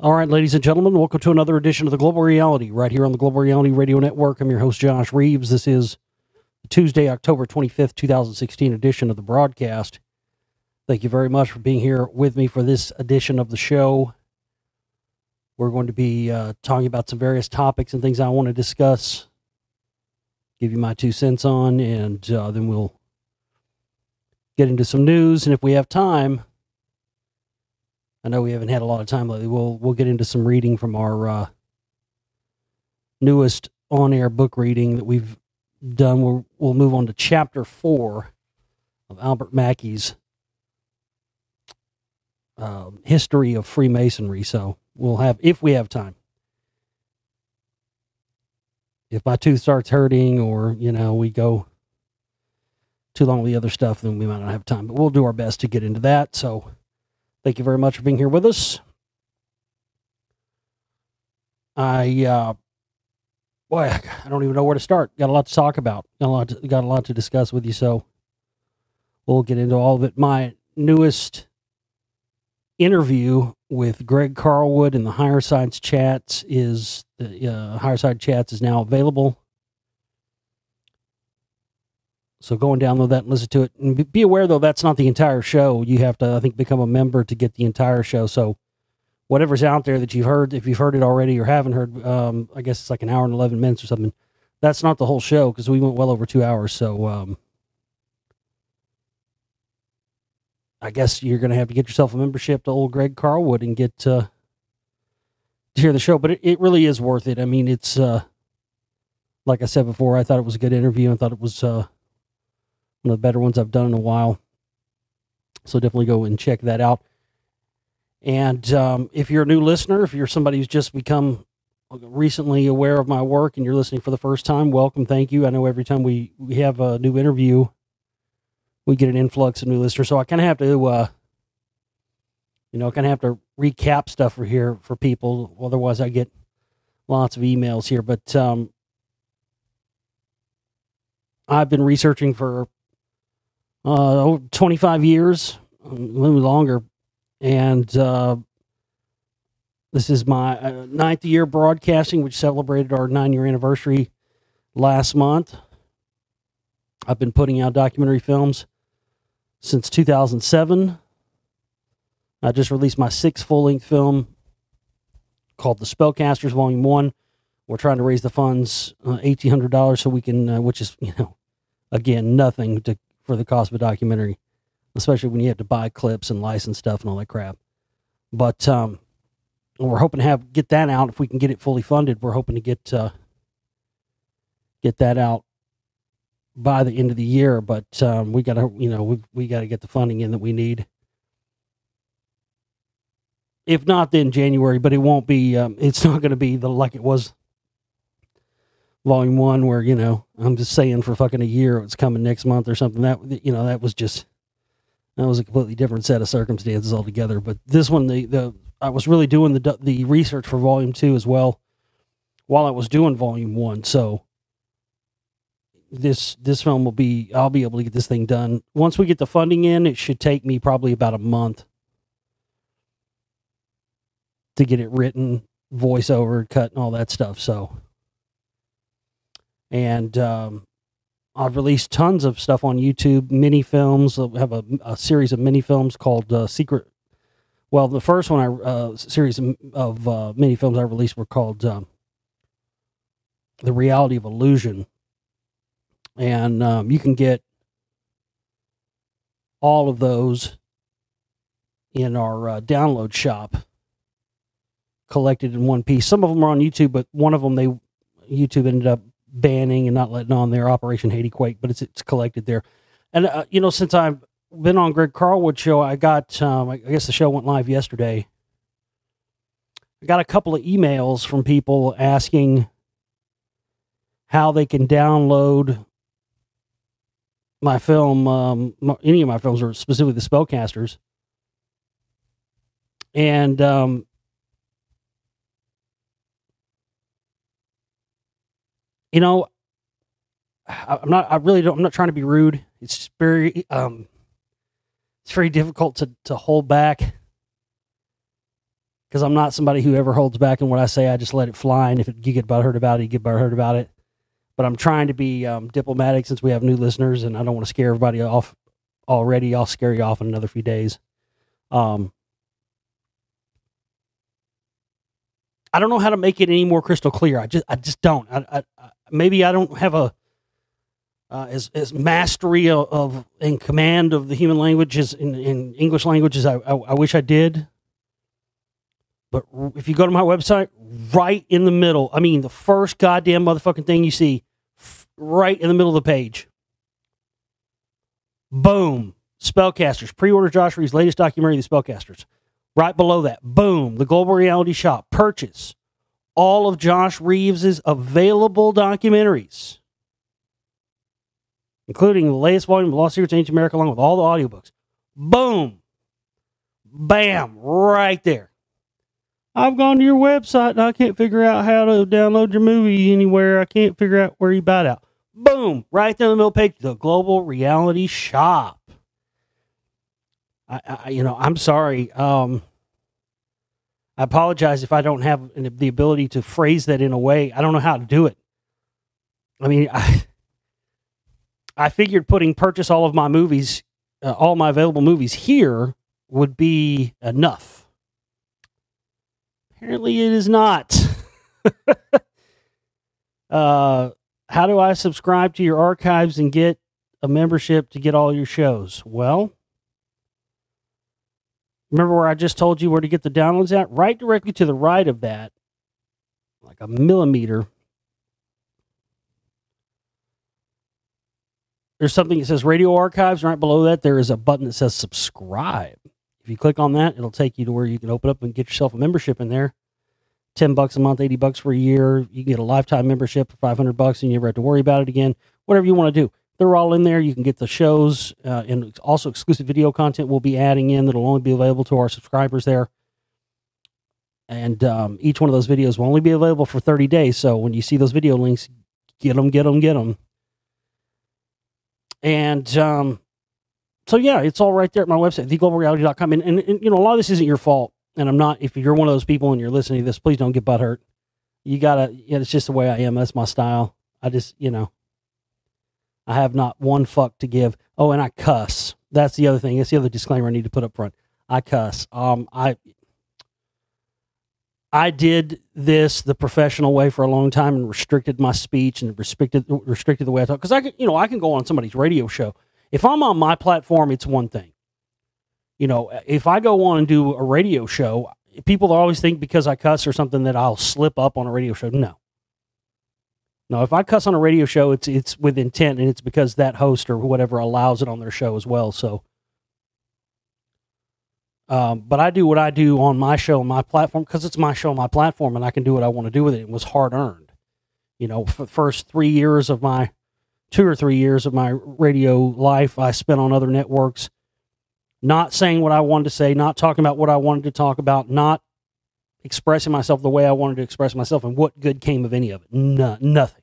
All right, ladies and gentlemen, welcome to another edition of the Global Reality right here on the Global Reality Radio Network. I'm your host, Josh Reeves. This is Tuesday, October 25th, 2016 edition of the broadcast. Thank you very much for being here with me for this edition of the show. We're going to be talking about some various topics and things I want to discuss, give you my 2 cents on, and then we'll get into some news. And if we have time, I know we haven't had a lot of time lately, we'll get into some reading from our newest on-air book reading that we've done. We'll move on to Chapter 4 of Albert Mackey's History of Freemasonry. So we'll have, if we have time. If my tooth starts hurting or, we go too long with the other stuff, then we might not have time. But we'll do our best to get into that. So thank you very much for being here with us. I don't even know where to start. Got a lot to talk about. Got a lot to discuss with you. So we'll get into all of it. My newest interview with Greg Carlwood in the Higher Sides Chats is Higher Side Chats is now available. So go and download that and listen to it. And be aware, though, that's not the entire show. You have to, I think, become a member to get the entire show. So whatever's out there that you've heard, if you've heard it already or haven't heard, I guess it's like an hour and 11 minutes or something. That's not the whole show because we went well over 2 hours. So I guess you're going to have to get yourself a membership to old Greg Carlwood and get to hear the show. But it really is worth it. I mean, it's like I said before, I thought it was a good interview. I thought it was one of the better ones I've done in a while. So definitely go and check that out. And if you're a new listener, if you're somebody who's just become recently aware of my work and you're listening for the first time, welcome, thank you. I know every time we have a new interview, we get an influx of new listeners. So I kind of have to, recap stuff for people. Otherwise I get lots of emails here. But I've been researching for 25 years, a little longer. And this is my 9th year broadcasting, which celebrated our 9-year anniversary last month. I've been putting out documentary films since 2007. I just released my 6th full-length film called The Spellcasters, Volume 1. We're trying to raise the funds, $1,800, so we can, which is, again, nothing for the cost of a documentary, especially when you have to buy clips and license stuff and all that crap. But we're hoping to get that out. If we can get it fully funded, we're hoping to get that out by the end of the year. But we got to, we got to get the funding in that we need. If not, then January. But it won't be. It's not going to be like it was Volume 1, where I'm just saying for fucking a year it's coming next month or something. That that was a completely different set of circumstances altogether. But this one, I was really doing the research for Volume 2 as well while I was doing Volume 1. So this film I'll be able to get this thing done. Once we get the funding in, it should take me probably about a month to get it written, voiceover, cut, and all that stuff. So, and I've released tons of stuff on YouTube, mini films. I have a series of mini films called Secret. Well, the first one, series of mini films I released were called The Reality of Illusion. And you can get all of those in our download shop, collected in one piece. Some of them are on YouTube, but one of them YouTube ended up banning and not letting on their Operation Haiti Quake, but it's collected there. And since I've been on Greg Carlwood's show, I got I guess the show went live yesterday. I got a couple of emails from people asking how they can download my film, any of my films, or specifically The Spellcasters. And I'm not trying to be rude. It's very difficult to hold back because I'm not somebody who ever holds back in what I say. I just let it fly, and if you get butthurt about it, you get butthurt about it. But I'm trying to be diplomatic since we have new listeners, and I don't want to scare everybody off already. I'll scare you off in another few days. I don't know how to make it any more crystal clear. I just don't. Maybe I don't have as mastery of and command of the human language as in English language as I wish I did. But if you go to my website, right in the middle, the first goddamn motherfucking thing you see, right in the middle of the page. Boom. Spellcasters. Pre-order Josh Reeves' latest documentary, The Spellcasters. Right below that, boom. The Global Reality Shop. Purchase all of Josh Reeves' available documentaries, including the latest volume of Lost Secrets of Ancient America, along with all the audiobooks. Boom. Bam. Right there. I've gone to your website and I can't figure out how to download your movie anywhere. I can't figure out where you buy it out. Boom. Right there in the middle page. The Global Reality Shop. I'm sorry. I apologize if I don't have the ability to phrase that in a way. I don't know how to do it. I figured putting purchase all of my movies, all my available movies here would be enough. Apparently it is not. How do I subscribe to your archives and get a membership to get all your shows? Well, remember where I just told you where to get the downloads at? Right directly to the right of that, like a millimeter, there's something that says Radio Archives. Right below that, there is a button that says subscribe. If you click on that, it'll take you to where you can open up and get yourself a membership in there. $10 a month, $80 for a year. You can get a lifetime membership for $500 and you never have to worry about it again. Whatever you want to do. They're all in there. You can get the shows and also exclusive video content we'll be adding in that'll only be available to our subscribers there. And each one of those videos will only be available for 30 days. So when you see those video links, get them. And so, yeah, it's all right there at my website, theglobalreality.com. And a lot of this isn't your fault. And I'm not, if you're one of those people and you're listening to this, please don't get butthurt. You gotta, it's just the way I am. That's my style. I just, I have not one fuck to give. Oh, and I cuss. That's the other thing. That's the other disclaimer I need to put up front. I cuss. I did this the professional way for a long time and restricted my speech and restricted the way I talk. Because I can go on somebody's radio show. If I'm on my platform, it's one thing. If I go on and do a radio show, people always think because I cuss or something that I'll slip up on a radio show. No, if I cuss on a radio show, it's with intent, and it's because that host or whatever allows it on their show as well. So, but I do what I do on my show, on my platform, because it's my show, my platform, and I can do what I want to do with it. It was hard earned. For the first 2 or 3 years of my radio life, I spent on other networks, not saying what I wanted to say, not talking about what I wanted to talk about, not expressing myself the way I wanted to express myself, and what good came of any of it? Nothing.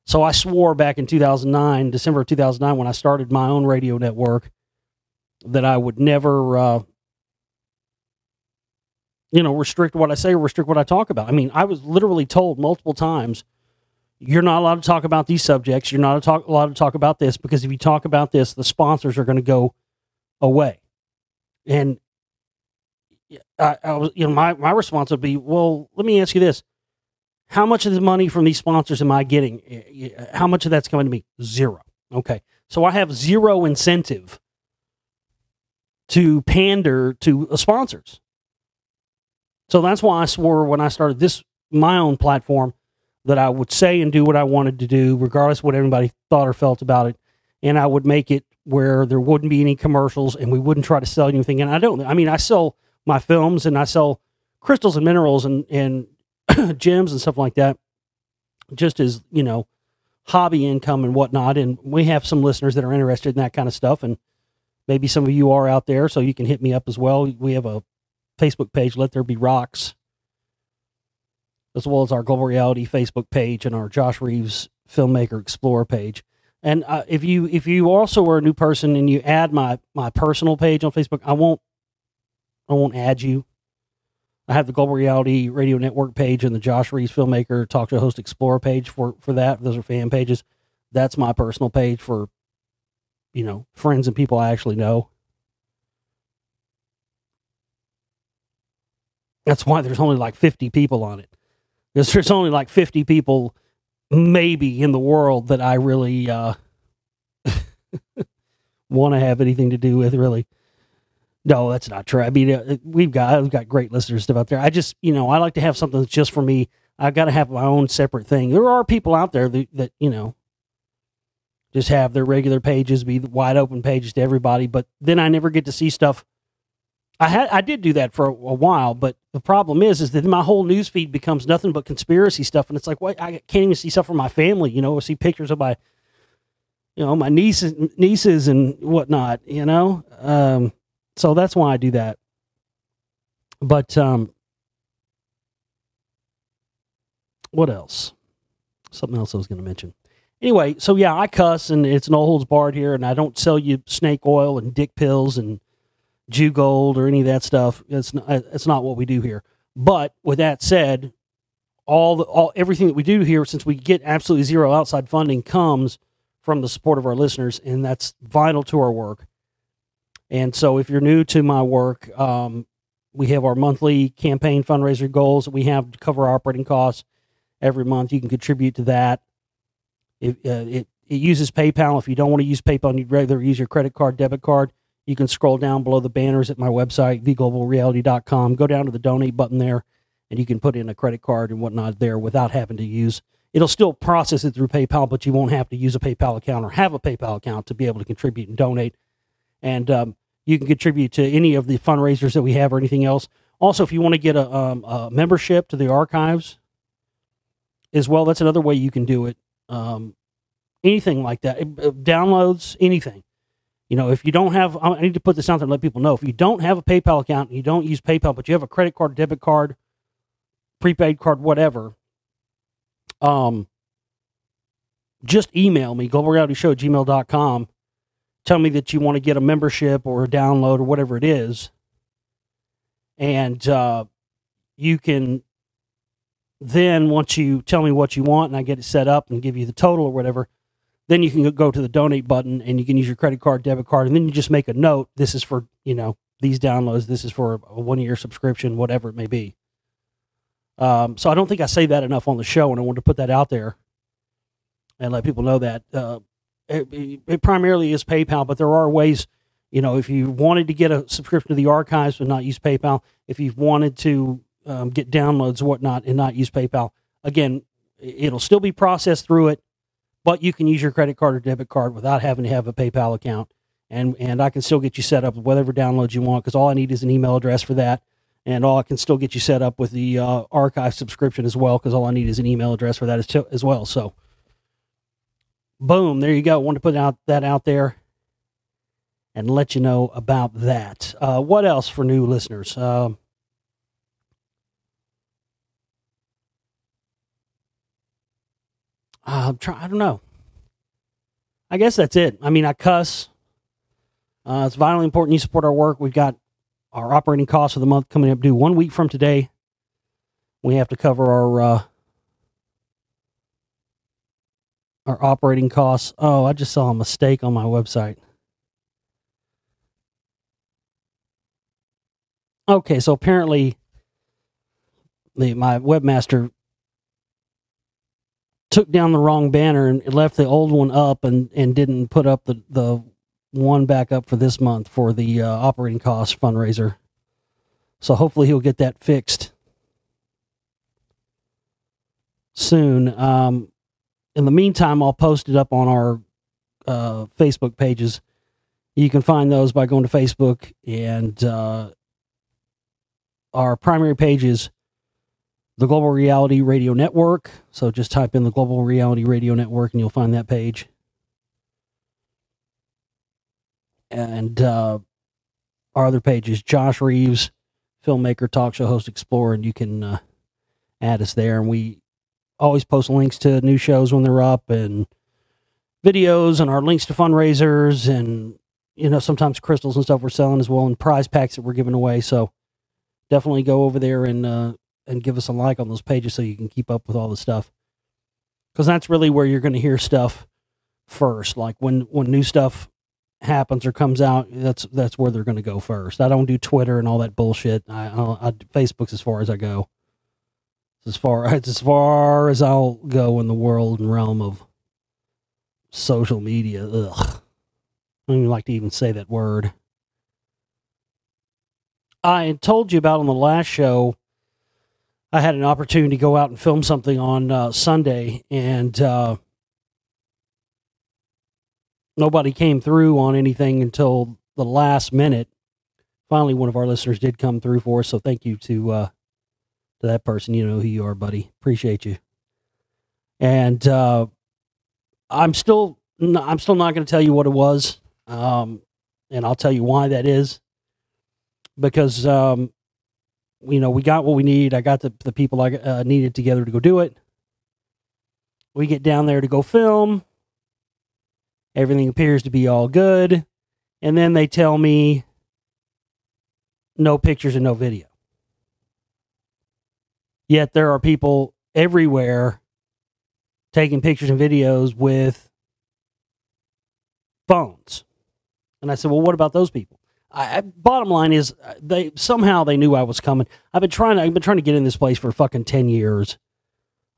So I swore back in December of 2009, when I started my own radio network, that I would never, restrict what I say or restrict what I talk about. I was literally told multiple times, you're not allowed to talk about these subjects. You're not allowed to talk about this, because if you talk about this, the sponsors are going to go away. And I was, my response would be, well, let me ask you this. How much of the money from these sponsors am I getting? How much of that's coming to me? Zero. Okay. So I have zero incentive to pander to sponsors. So that's why I swore when I started my own platform, that I would say and do what I wanted to do, regardless of what everybody thought or felt about it. And I would make it where there wouldn't be any commercials, and we wouldn't try to sell anything. And I sell my films, and I sell crystals and minerals and gems and stuff like that, just as, hobby income and whatnot. And we have some listeners that are interested in that kind of stuff. And maybe some of you are out there, so you can hit me up as well. We have a Facebook page, Let There Be Rocks, as well as our Global Reality Facebook page and our Josh Reeves Filmmaker Explorer page. And if you also are a new person and you add my personal page on Facebook, I won't add you. I have the Global Reality Radio Network page and the Josh Reeves Filmmaker Talk Show Host Explorer page for that. Those are fan pages. That's my personal page for, friends and people I actually know. That's why there's only like 50 people on it. Because there's only like 50 people maybe in the world that I really want to have anything to do with, really. No, that's not true. I mean, I've got great listeners stuff out there. I just, I like to have something that's just for me. I've got to have my own separate thing. There are people out there that just have their regular pages be wide open pages to everybody, but then I never get to see stuff. I did do that for a while, but the problem is that my whole news feed becomes nothing but conspiracy stuff, and it's like, what? I can't even see stuff from my family. I see pictures of my, my nieces and whatnot. So that's why I do that. But what else? Something else I was going to mention. Anyway, so yeah, I cuss, and it's no holds barred here, and I don't sell you snake oil and dick pills and Jew gold or any of that stuff. It's not what we do here. But with that said, everything that we do here, since we get absolutely zero outside funding, comes from the support of our listeners, and that's vital to our work. And so if you're new to my work, we have our monthly campaign fundraiser goals that we have to cover our operating costs every month. You can contribute to that. It uses PayPal. If you don't want to use PayPal and you'd rather use your credit card, debit card, you can scroll down below the banners at my website, theglobalreality.com. Go down to the donate button there, and you can put in a credit card and whatnot there without having to use. It'll still process it through PayPal, but you won't have to use a PayPal account or have a PayPal account to be able to contribute and donate. And you can contribute to any of the fundraisers that we have or anything else. Also, if you want to get a membership to the archives as well, that's another way you can do it. Anything like that. Downloads, anything. If you don't have, I need to put this out there and let people know, if you don't have a PayPal account and you don't use PayPal, but you have a credit card, debit card, prepaid card, whatever, just email me, globalrealityshow@gmail.com. Tell me that you want to get a membership or a download or whatever it is. And you can then, once you tell me what you want and I get it set up and give you the total or whatever, then you can go to the donate button and you can use your credit card, debit card, and then you just make a note. This is for, these downloads. This is for a 1-year subscription, whatever it may be. So I don't think I say that enough on the show, and I wanted to put that out there and let people know that. It primarily is PayPal, but there are ways, if you wanted to get a subscription to the archives but not use PayPal, if you've wanted to get downloads and whatnot and not use PayPal, again, it'll still be processed through it, but you can use your credit card or debit card without having to have a PayPal account. And I can still get you set up with whatever downloads you want, because all I need is an email address for that. And I can still get you set up with the archive subscription as well, because all I need is an email address for that as well. So, boom, there you go. I wanted to put that out there and let you know about that. What else for new listeners? I don't know. I guess that's it. I mean, I cuss. It's vitally important you support our work. We've got our operating costs of the month coming up due 1 week from today. We have to cover our operating costs. Oh, I just saw a mistake on my website. Okay, so apparently my webmaster took down the wrong banner and left the old one up and didn't put up the one back up for this month for the operating cost fundraiser. So hopefully he'll get that fixed soon. In the meantime, I'll post it up on our Facebook pages. You can find those by going to Facebook, and our primary page is the Global Reality Radio Network. So just type in the Global Reality Radio Network and you'll find that page. And our other page is Josh Reeves, filmmaker, talk show host, explorer, and you can add us there. And we always post links to new shows when they're up, and videos, and our links to fundraisers, and sometimes crystals and stuff we're selling as well, and prize packs that we're giving away. So definitely go over there and give us a like on those pages so you can keep up with all the stuff. Because that's really where you're going to hear stuff first. Like when new stuff happens or comes out, that's where they're going to go first. I don't do Twitter and all that bullshit. Facebook's as far as I go. It's as far as I'll go in the world and realm of social media. Ugh. I don't even like to even say that word. I had told you about on the last show, I had an opportunity to go out and film something on Sunday, and nobody came through on anything until the last minute. Finally, one of our listeners did come through for us, so thank you to that person. You know who you are, buddy. Appreciate you. And I'm still not going to tell you what it was, and I'll tell you why that is. Because we got what we need. I got the people I needed together to go do it. We get down there to go film. Everything appears to be all good. And then they tell me no pictures and no video. Yet there are people everywhere taking pictures and videos with phones. And I said, well, what about those people? Bottom line is, they knew I was coming. I've been trying to get in this place for fucking 10 years.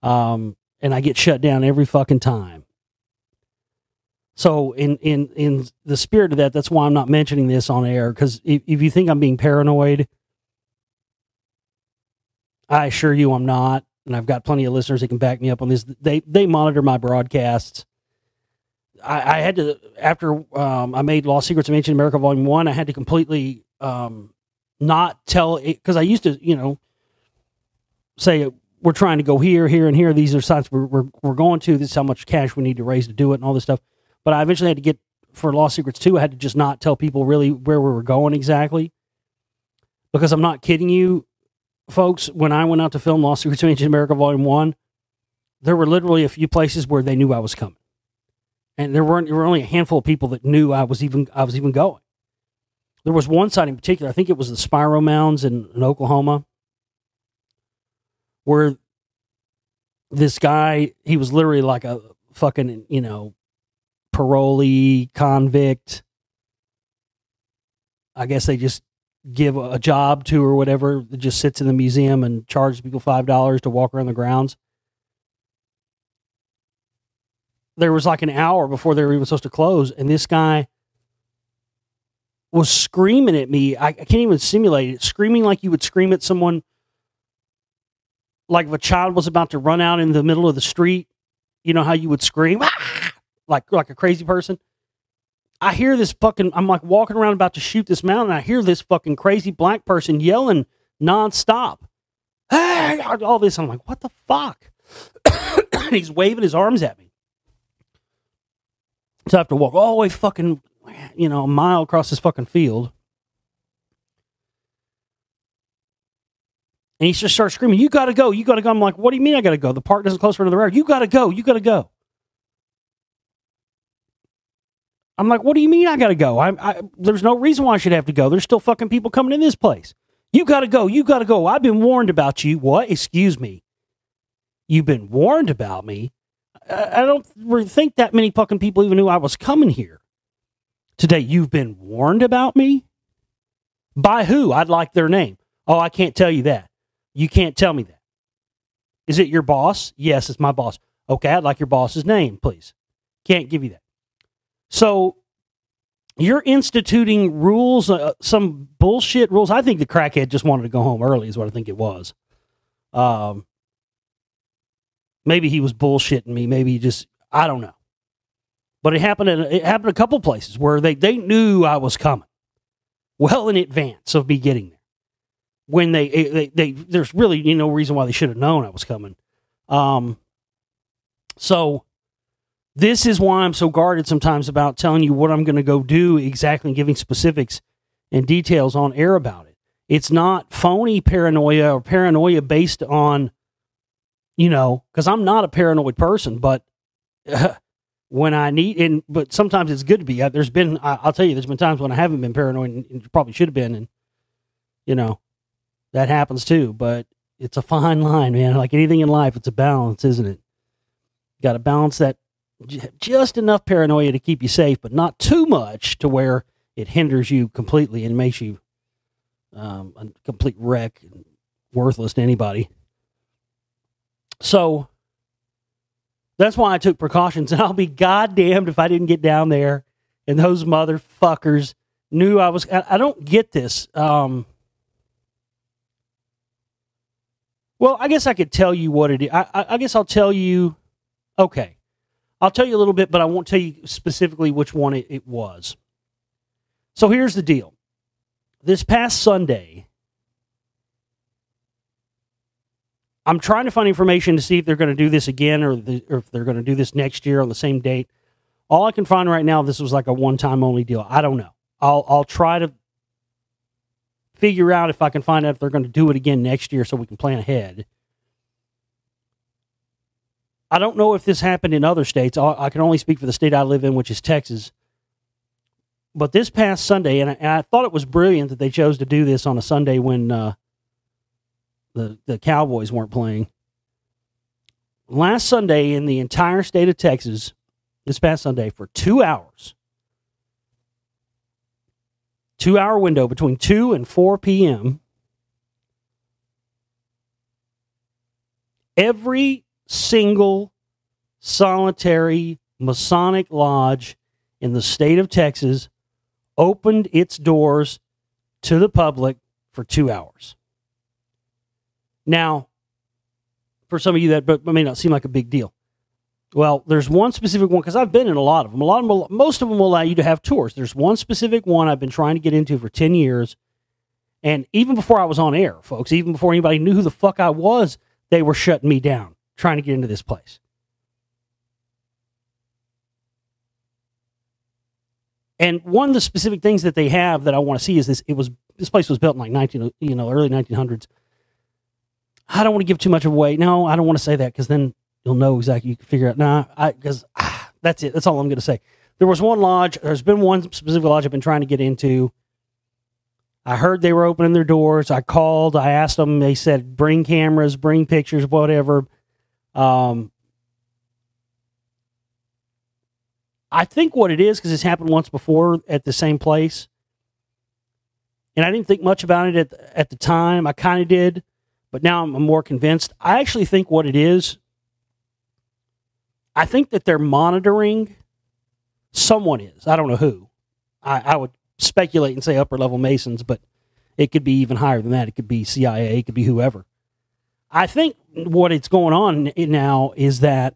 And I get shut down every fucking time. So in the spirit of that, that's why I'm not mentioning this on air. Because if you think I'm being paranoid, I assure you I'm not. And I've got plenty of listeners that can back me up on this. They monitor my broadcasts. I had to, after I made Lost Secrets of Ancient America Volume 1, I had to completely not tell it, because I used to, say we're trying to go here, here, and here. These are sites we're going to. This is how much cash we need to raise to do it and all this stuff. But I eventually had to get, for Lost Secrets 2, I had to just not tell people really where we were going exactly. Because I'm not kidding you, folks, when I went out to film Lost Secrets of Ancient America Volume 1, there were literally a few places where they knew I was coming. And there were only a handful of people that knew I was even going. There was one site in particular, I think it was the Spiro Mounds in Oklahoma, where this guy, he was literally like a fucking, parolee convict. I guess they just give a job to or whatever that just sits in the museum and charges people $5 to walk around the grounds. There was like an hour before they were even supposed to close, and this guy was screaming at me. I can't even simulate it. Screaming like you would scream at someone, like if a child was about to run out in the middle of the street. You know how you would scream? Ah! Like a crazy person. I hear this fucking, I'm like walking around about to shoot this mountain, and I hear this fucking crazy black person yelling nonstop. Hey! All this. I'm like, what the fuck? And he's waving his arms at me. So I have to walk all the way fucking, a mile across this fucking field. And he just starts screaming, you gotta go, you gotta go. I'm like, what do you mean I gotta go? The park doesn't close for another hour. You gotta go, you gotta go. I'm like, what do you mean I gotta go? There's no reason why I should have to go. There's still fucking people coming in this place. You gotta go, you gotta go. I've been warned about you. What? Excuse me. You've been warned about me? I don't think that many fucking people even knew I was coming here today. You've been warned about me? By who? I'd like their name. Oh, I can't tell you that. You can't tell me that. Is it your boss? Yes, it's my boss. Okay, I'd like your boss's name, please. Can't give you that. So you're instituting rules, some bullshit rules. I think the crackhead just wanted to go home early is what I think it was. Maybe he was bullshitting me. Maybe he just, I don't know. But it happened a couple places where they knew I was coming well in advance of me getting there. When there's really no reason why they should have known I was coming. So this is why I'm so guarded sometimes about telling you what I'm going to go do exactly and giving specifics and details on air about it. It's not phony paranoia or paranoia based on, because I'm not a paranoid person, but when I need, but sometimes it's good to be. I'll tell you, there's been times when I haven't been paranoid and probably should have been, and, That happens too, but it's a fine line, man. Like anything in life, it's a balance, isn't it? Got to balance that just enough paranoia to keep you safe, but not too much to where it hinders you completely and makes you a complete wreck and worthless to anybody. So that's why I took precautions, and I'll be goddamned if I didn't get down there and those motherfuckers knew I was. I don't get this. Well, I guess I could tell you what it is. I guess I'll tell you. Okay. I'll tell you a little bit, but I won't tell you specifically which one it was. So here's the deal. This past Sunday, I'm trying to find information to see if they're going to do this again or if they're going to do this next year on the same date. All I can find right now, this was like a one-time only deal. I don't know. I'll try to figure out if I can find out if they're going to do it again next year so we can plan ahead. I don't know if this happened in other states. I can only speak for the state I live in, which is Texas. But this past Sunday, and I thought it was brilliant that they chose to do this on a Sunday when the Cowboys weren't playing. Last Sunday in the entire state of Texas, this past Sunday, for 2 hours, 2-hour window between 2 and 4 p.m., every single solitary Masonic lodge in the state of Texas opened its doors to the public for 2 hours. Now, for some of you that may not seem like a big deal. Well, there's one specific one, because I've been in a lot of them. Most of them will allow you to have tours. There's one specific one I've been trying to get into for 10 years. And even before I was on air, folks, even before anybody knew who the fuck I was, they were shutting me down, trying to get into this place. And one of the specific things that they have that I want to see is this. This place was built in like early 1900s. I don't want to give too much away. No, I don't want to say that because then you'll know exactly. You can figure out. That's it. That's all I'm going to say. There was one lodge. There's been one specific lodge I've been trying to get into. I heard they were opening their doors. I called. I asked them. They said, bring cameras, bring pictures, whatever. I think what it is, because it's happened once before at the same place, and I didn't think much about it at the time. I kind of did, but now I'm more convinced. I actually think what it is, I think that they're monitoring. Someone is. I don't know who. I would speculate and say upper-level Masons, but it could be even higher than that. It could be CIA. It could be whoever. I think what it's going on now is that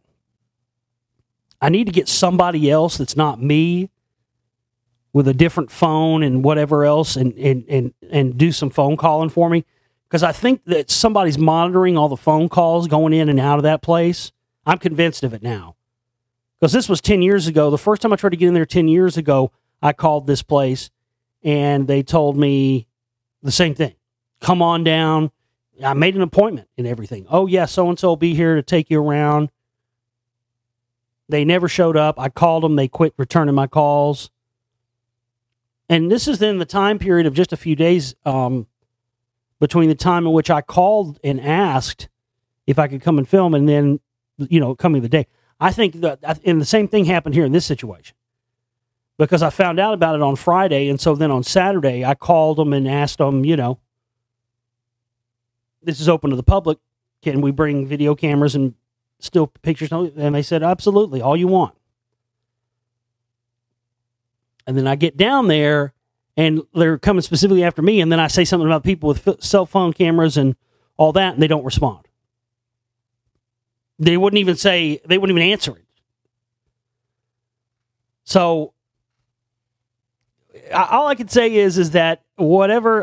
I need to get somebody else that's not me with a different phone and whatever else and do some phone calling for me. Because I think that somebody's monitoring all the phone calls going in and out of that place. I'm convinced of it now. Because this was 10 years ago. The first time I tried to get in there 10 years ago, I called this place and they told me the same thing. Come on down. I made an appointment and everything. Oh, yeah, so-and-so will be here to take you around. They never showed up. I called them. They quit returning my calls. And this is in the time period of just a few days between the time in which I called and asked if I could come and film and then, coming the day. I think that, and the same thing happened here in this situation. Because I found out about it on Friday, and so then on Saturday, I called them and asked them, this is open to the public. Can we bring video cameras and still pictures? And they said, absolutely, all you want. And then I get down there, and they're coming specifically after me, and then I say something about people with cell phone cameras and all that, and they don't respond. They wouldn't even answer it. So all I can say is that whatever,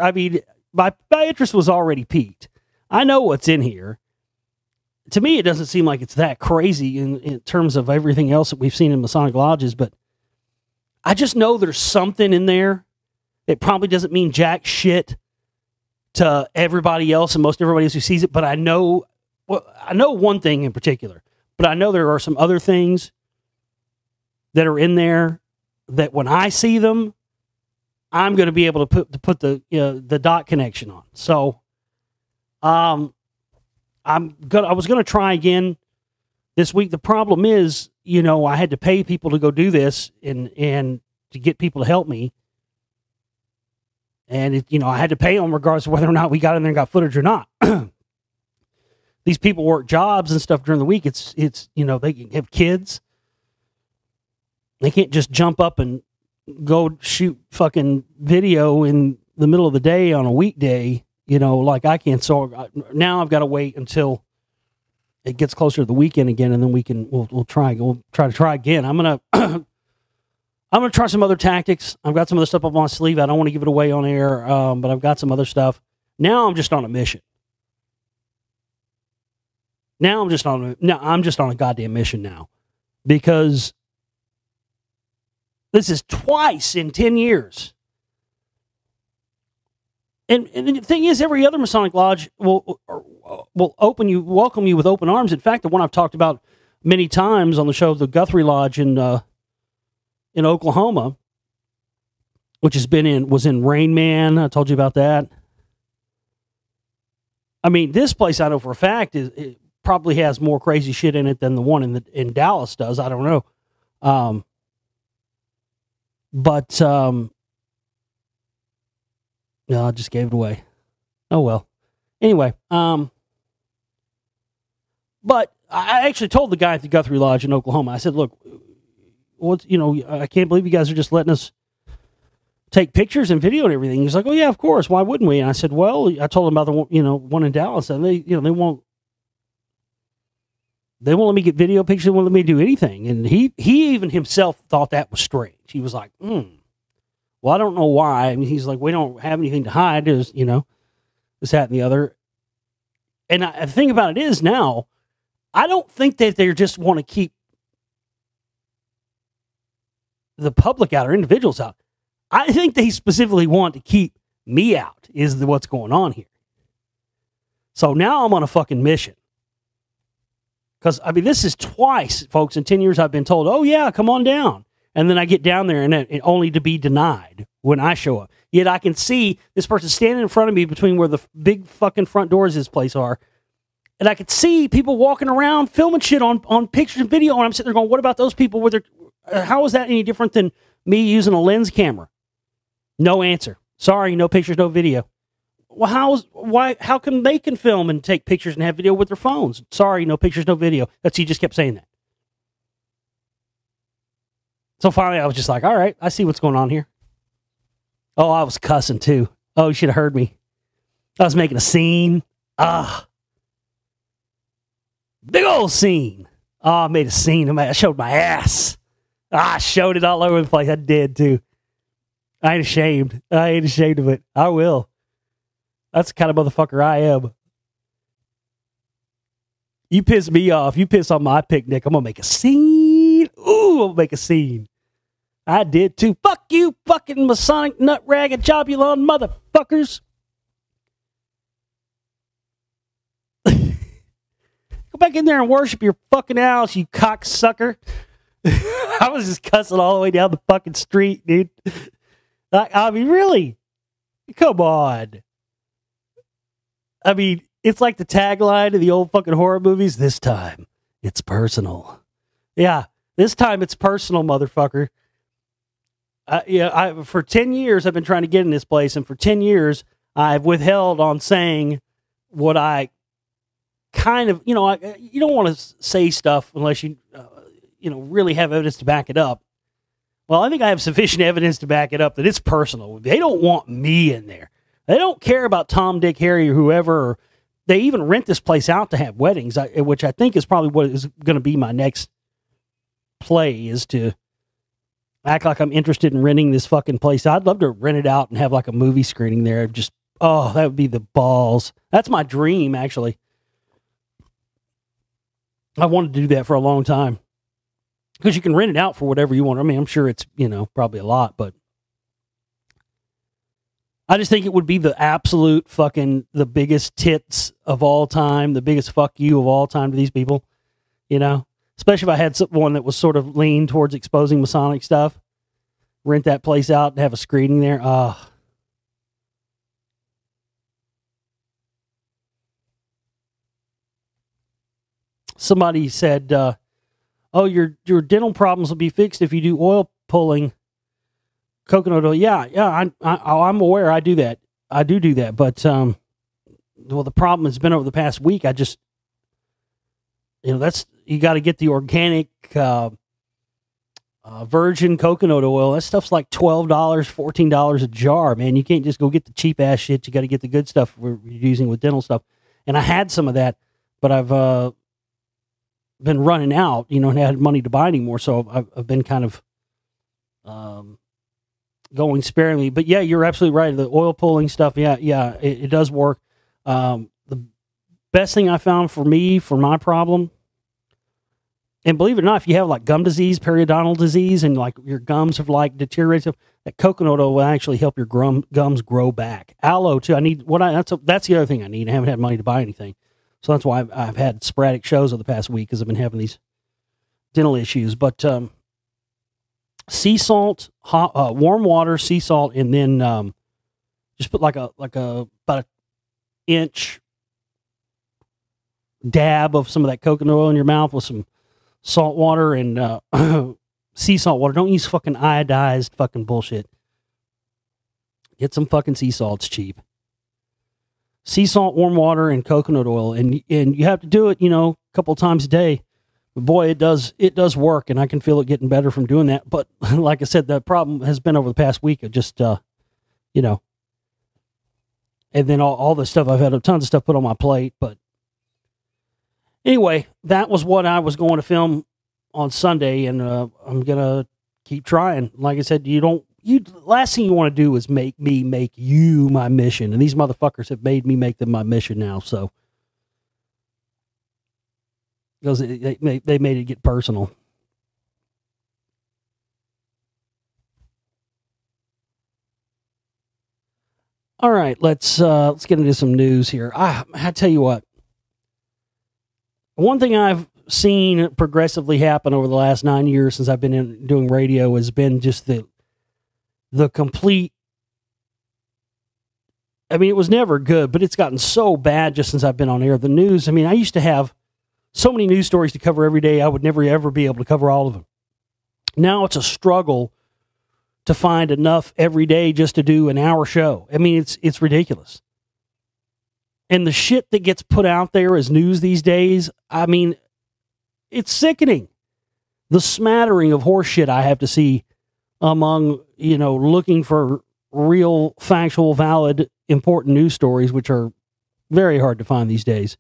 my interest was already piqued. I know what's in here. To me, it doesn't seem like it's that crazy in terms of everything else that we've seen in Masonic lodges, but I just know there's something in there. It probably doesn't mean jack shit to everybody else and most everybody else who sees it, but I know one thing in particular, but I know there are some other things that are in there that when I see them, I'm going to be able to put the dot connection on. So I was gonna try again this week. The problem is, I had to pay people to go do this and to get people to help me. And I had to pay them regardless of whether or not we got in there and got footage or not. These people work jobs and stuff during the week. It's they have kids. They can't just jump up and go shoot fucking video in the middle of the day on a weekday, like I can. So now I've got to wait until it gets closer to the weekend again, and then we'll try to try again. I'm gonna try some other tactics. I've got some other stuff up my sleeve. I don't want to give it away on air, but I've got some other stuff. Now I'm just on a mission. I'm just on a goddamn mission now, because this is twice in 10 years. And the thing is, every other Masonic Lodge will welcome you with open arms. In fact, the one I've talked about many times on the show, the Guthrie Lodge in Oklahoma, which was in Rain Man. I told you about that. I mean, this place I know for a fact it probably has more crazy shit in it than the one in Dallas does. I don't know. No, I just gave it away. Oh well. Anyway, but I actually told the guy at the Guthrie Lodge in Oklahoma, I said, look, I can't believe you guys are just letting us take pictures and video and everything. He's like, oh yeah, of course. Why wouldn't we? And I said, well, I told him about the one in Dallas, and they won't let me get video pictures. They won't let me do anything. And he even himself thought that was strange. He was like, well, I don't know why. I mean, he's like, we don't have anything to hide. There's, this, that, and the other. And the thing about it is now, I don't think that they just want to keep the public out or individuals out. I think they specifically want to keep me out is what's going on here. So now I'm on a fucking mission. Because, I mean, this is twice, folks, in 10 years I've been told, oh, yeah, come on down. And then I get down there and only to be denied when I show up. Yet I can see this person standing in front of me between where the big fucking front doors of this place are. And I could see people walking around filming shit on pictures and video. And I'm sitting there going, what about those people? How is that any different than me using a lens camera? No answer. Sorry, no pictures, no video. Well, how come they can film and take pictures and have video with their phones? Sorry, no pictures, no video. He just kept saying that. So finally, I was just like, all right, I see what's going on here. Oh, I was cussing too. Oh, you should have heard me. I was making a scene. Big old scene. Oh, I made a scene. I showed my ass. I showed it all over the place. I did too. I ain't ashamed. I ain't ashamed of it. I will. That's the kind of motherfucker I am. You piss me off. You piss on my picnic. I'm going to make a scene. Ooh, I'm going to make a scene. I did too. Fuck you, fucking Masonic nut rag and jobulon motherfuckers. Go back in there and worship your fucking house, you cocksucker. I was just cussing all the way down the fucking street, dude. I mean, really? Come on. I mean, it's like the tagline of the old fucking horror movies. This time, it's personal. Yeah, this time it's personal, motherfucker. For 10 years, I've been trying to get in this place, and for 10 years, I've withheld on saying what I kind of, you don't want to say stuff unless you really have evidence to back it up. Well, I think I have sufficient evidence to back it up that it's personal. They don't want me in there. They don't care about Tom, Dick, Harry, or whoever. Or they even rent this place out to have weddings, which I think is probably what is going to be my next play, is to act like I'm interested in renting this fucking place. I'd love to rent it out and have like a movie screening there. Just, that would be the balls. That's my dream, actually. I wanted to do that for a long time. Because you can rent it out for whatever you want. I mean, I'm sure it's, probably a lot, but I just think it would be the absolute fucking, the biggest tits of all time, the biggest fuck you of all time to these people, especially if I had one that was sort of leaned towards exposing Masonic stuff, rent that place out and have a screening there. somebody said, "Oh, your dental problems will be fixed if you do oil pulling, coconut oil." Yeah, I'm aware. I do that. I do that. But well, the problem has been over the past week. I just, you got to get the organic virgin coconut oil. That stuff's like $12, $14 a jar, man. You can't just go get the cheap ass shit. You got to get the good stuff we're using with dental stuff. And I had some of that, but I've been running out, and had money to buy anymore. So I've been kind of going sparingly. But yeah, you're absolutely right. The oil pulling stuff, yeah, it does work. The best thing I found for my problem, and believe it or not, if you have like gum disease, periodontal disease, and like your gums have like deteriorated, that coconut oil will actually help your gums grow back. Aloe too. That's the other thing I need. I haven't had money to buy anything, so that's why I've had sporadic shows over the past week, because I've been having these dental issues. But sea salt, warm water, sea salt, and then just put like about an inch dab of some of that coconut oil in your mouth with some salt water and sea salt water. Don't use fucking iodized fucking bullshit. Get some fucking sea salt. It's cheap. Sea salt, warm water, and coconut oil, and you have to do it, a couple times a day. But boy, it does work, and I can feel it getting better from doing that. But like I said, the problem has been over the past week of just and then all the stuff, I've had tons of stuff put on my plate. But anyway, that was what I was going to film on Sunday, and I'm gonna keep trying. Like I said, last thing you want to do is make me make you my mission, and these motherfuckers have made me make them my mission now. So because they made it get personal. All right, let's get into some news here. I tell you what. One thing I've seen progressively happen over the last 9 years since I've been doing radio has been just the complete. I mean, it was never good, but it's gotten so bad just since I've been on air. The news, I mean, I used to have so many news stories to cover every day, I would never, ever be able to cover all of them. Now it's a struggle to find enough every day just to do an hour show. I mean, it's ridiculous. And the shit that gets put out there as news these days, I mean, it's sickening. The smattering of horse shit I have to see among, looking for real, factual, valid, important news stories, which are very hard to find these days.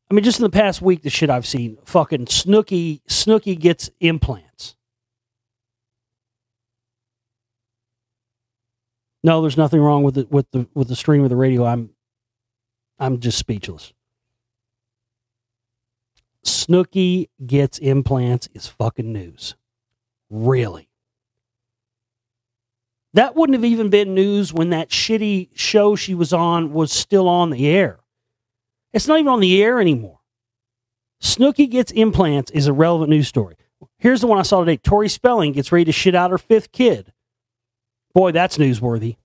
I mean, just in the past week, the shit I've seen, fucking Snooki gets implants. No, there's nothing wrong with the stream of the radio. I'm just speechless. Snooki gets implants is fucking news. Really. That wouldn't have even been news when that shitty show she was on was still on the air. It's not even on the air anymore. Snooki gets implants is a relevant news story. Here's the one I saw today. Tori Spelling gets ready to shit out her 5th kid. Boy, that's newsworthy.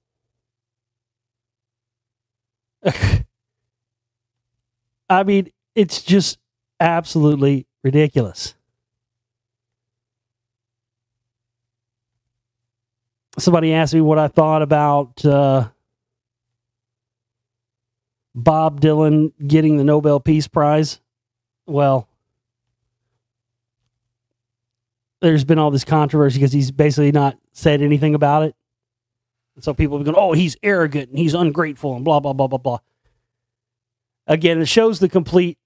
I mean, it's just absolutely ridiculous. Somebody asked me what I thought about Bob Dylan getting the Nobel Peace Prize. Well, there's been all this controversy because he's basically not said anything about it. And so people are going, oh, he's arrogant and he's ungrateful and blah, blah, blah, blah, blah. Again, it shows the complete,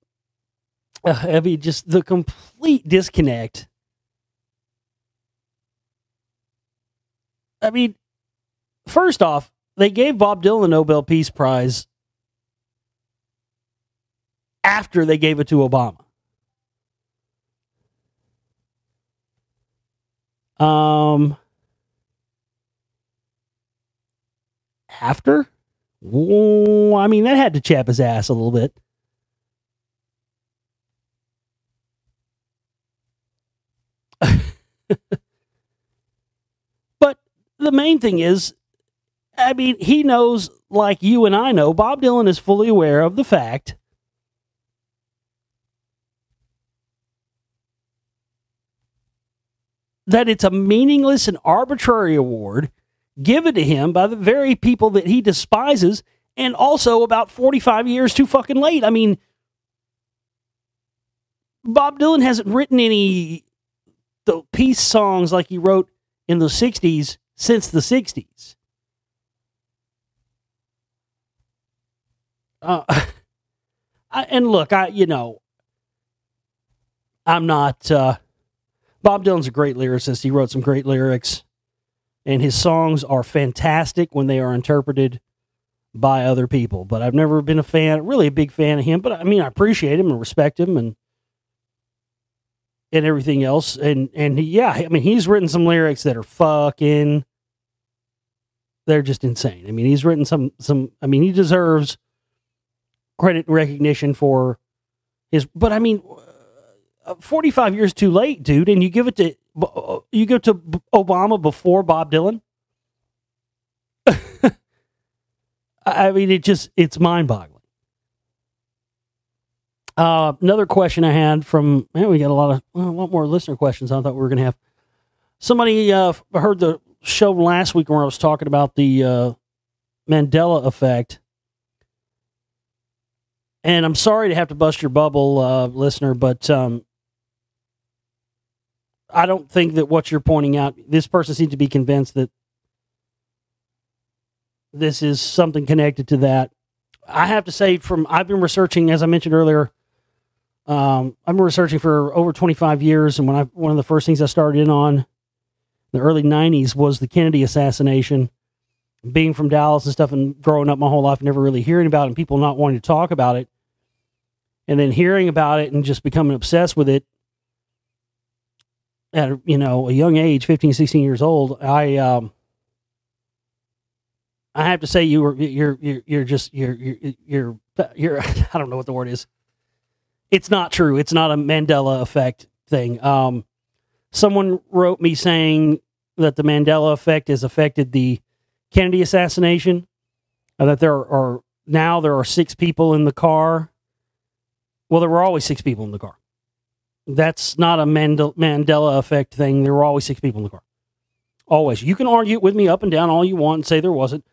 just the complete disconnect. I mean, first off, they gave Bob Dylan the Nobel Peace Prize after they gave it to Obama. After? Oh, I mean, that had to chap his ass a little bit. But the main thing is, I mean, he knows, like you and I know, Bob Dylan is fully aware of the fact that it's a meaningless and arbitrary award given to him by the very people that he despises, and also about 45 years too fucking late. I mean, Bob Dylan hasn't written any the peace songs like he wrote in the 60s since the 60s. And look, I'm not... Bob Dylan's a great lyricist. He wrote some great lyrics, and his songs are fantastic when they are interpreted by other people. But I've never been really a big fan of him. But I mean, I appreciate him and respect him and everything else. And he's written some lyrics that are fucking, they're just insane. I mean, he's written some, he deserves credit and recognition for but I mean, 45 years too late, dude, and you give it to Obama before Bob Dylan. I mean, it's mind-boggling. Another question I had we got a lot more listener questions than I thought we were going to have. Somebody heard the show last week where I was talking about the Mandela effect. And I'm sorry to have to bust your bubble, listener, but I don't think that what you're pointing out, this person seems to be convinced that this is something connected to that. I have to say, I've been researching, as I mentioned earlier, I've been researching for over 25 years, and one of the first things I started in on in the early 90s was the Kennedy assassination. Being from Dallas and stuff and growing up my whole life, never really hearing about it and people not wanting to talk about it. And then hearing about it and just becoming obsessed with it at a young age, 15, 16 years old. I have to say you're I don't know what the word is. It's not true. It's not a Mandela effect thing. Someone wrote me saying that the Mandela effect has affected the Kennedy assassination, that there are 6 people in the car. Well, there were always 6 people in the car. That's not a Mandela effect thing. There were always 6 people in the car. Always. You can argue it with me up and down all you want and say there wasn't.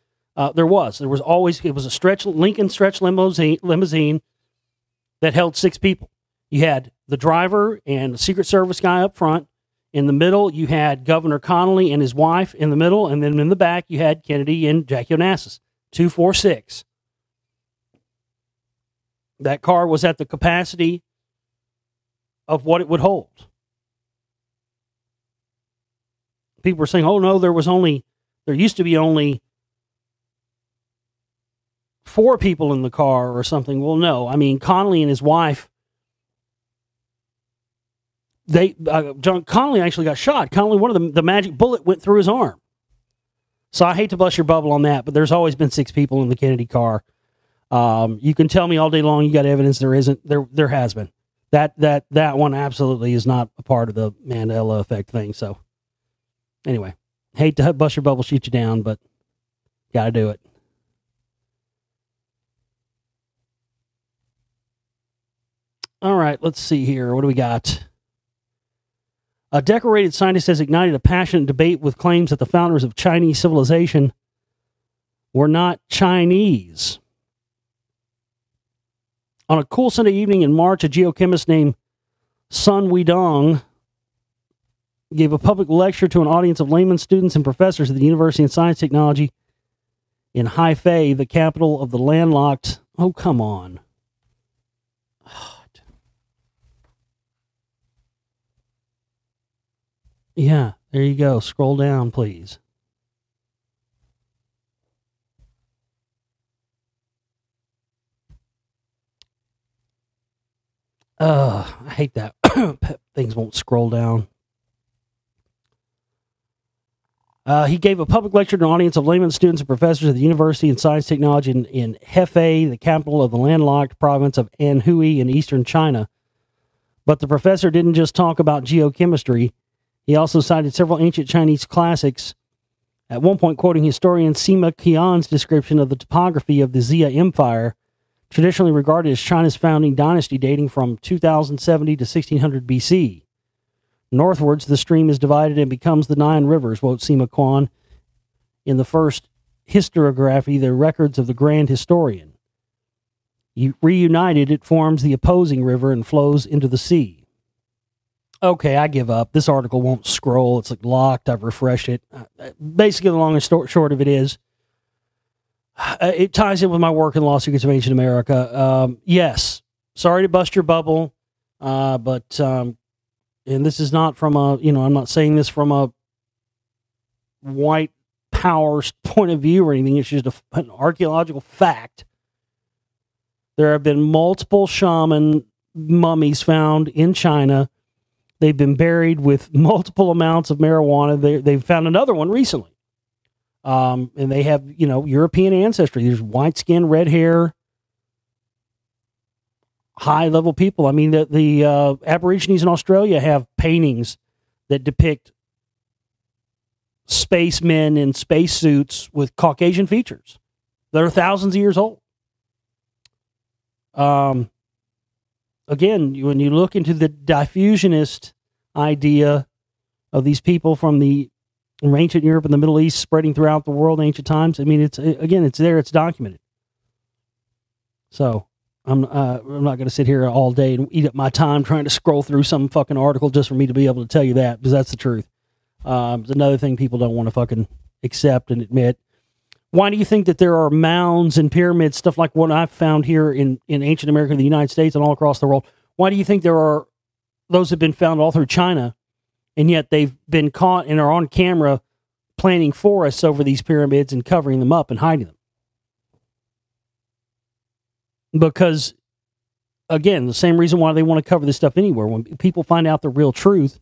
There was always, it was a Lincoln stretch limousine that held 6 people. You had the driver and the Secret Service guy up front. In the middle, you had Governor Connolly and his wife in the middle, and then in the back, you had Kennedy and Jackie Onassis. 2, 4, 6. That car was at the capacity of what it would hold. People were saying, oh no, there used to be only 4 people in the car or something. Well, no. I mean, Connolly and his wife, John Connolly actually got shot. Connolly, one of the magic bullet went through his arm. So I hate to bust your bubble on that, but there's always been 6 people in the Kennedy car. You can tell me all day long you got evidence there isn't. There has been. That one absolutely is not a part of the Mandela effect thing. So anyway, hate to bust your bubble, shoot you down, but got to do it. All right, let's see here. What do we got? A decorated scientist has ignited a passionate debate with claims that the founders of Chinese civilization were not Chinese. On a cool Sunday evening in March, a geochemist named Sun Weidong gave a public lecture to an audience of laymen, students, and professors at the University of Science and Technology in Hefei, the capital of the landlocked... Oh, come on. Yeah, there you go. Scroll down, please. I hate that. Things won't scroll down. He gave a public lecture to an audience of laymen, students, and professors at the University of Science and Technology in Hefei, the capital of the landlocked province of Anhui in eastern China. But the professor didn't just talk about geochemistry. He also cited several ancient Chinese classics, at one point quoting historian Sima Qian's description of the topography of the Xia Empire, traditionally regarded as China's founding dynasty dating from 2070 to 1600 BC. Northwards, the stream is divided and becomes the 9 rivers, wrote Sima Kwan in the first historiography, the records of the Grand Historian. Reunited, it forms the opposing river and flows into the sea. Okay, I give up. This article won't scroll. It's like locked. I've refreshed it. Basically, the long and short of it is, it ties in with my work in Lost Secrets of Ancient America. Yes, sorry to bust your bubble, but and this is not from a, I'm not saying this from a white power point of view or anything. It's just an archaeological fact. There have been multiple shaman mummies found in China. They've been buried with multiple amounts of marijuana. They've found another one recently. And they have, European ancestry. There's white skin, red hair, high level people. I mean, the Aborigines in Australia have paintings that depict spacemen in spacesuits with Caucasian features that are thousands of years old. Again, when you look into the diffusionist idea of these people from ancient Europe and the Middle East spreading throughout the world in ancient times, I mean, it's there, it's documented. So I'm not going to sit here all day and eat up my time trying to scroll through some fucking article just for me to be able to tell you that, because that's the truth. It's another thing people don't want to fucking accept and admit. Why do you think that there are mounds and pyramids, stuff like what I've found here in ancient America, the United States, and all across the world? Why do you think those have been found all through China, and yet they've been caught and are on camera planting forests over these pyramids and covering them up and hiding them? Because, again, the same reason why they want to cover this stuff anywhere. When people find out the real truth,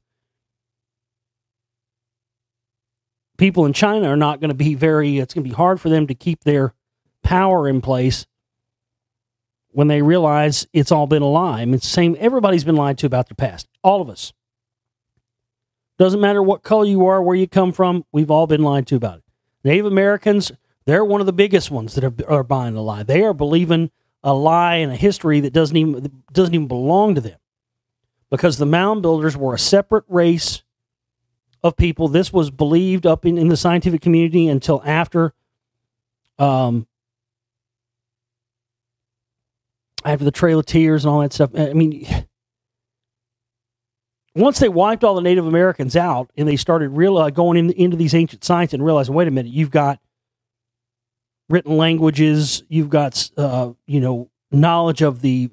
people in China are not going to be it's going to be hard for them to keep their power in place when they realize it's all been a lie. I mean, it's the same. Everybody's been lied to about their past. All of us. Doesn't matter what color you are, where you come from, we've all been lied to about it. Native Americans, they're one of the biggest ones that are buying a lie. They are believing a lie and a history that doesn't even belong to them. Because the mound builders were a separate race of people. This was believed up in the scientific community until after the Trail of Tears and all that stuff. I mean, once they wiped all the Native Americans out and they started going into these ancient sites and realizing, wait a minute, you've got written languages, you've got knowledge of the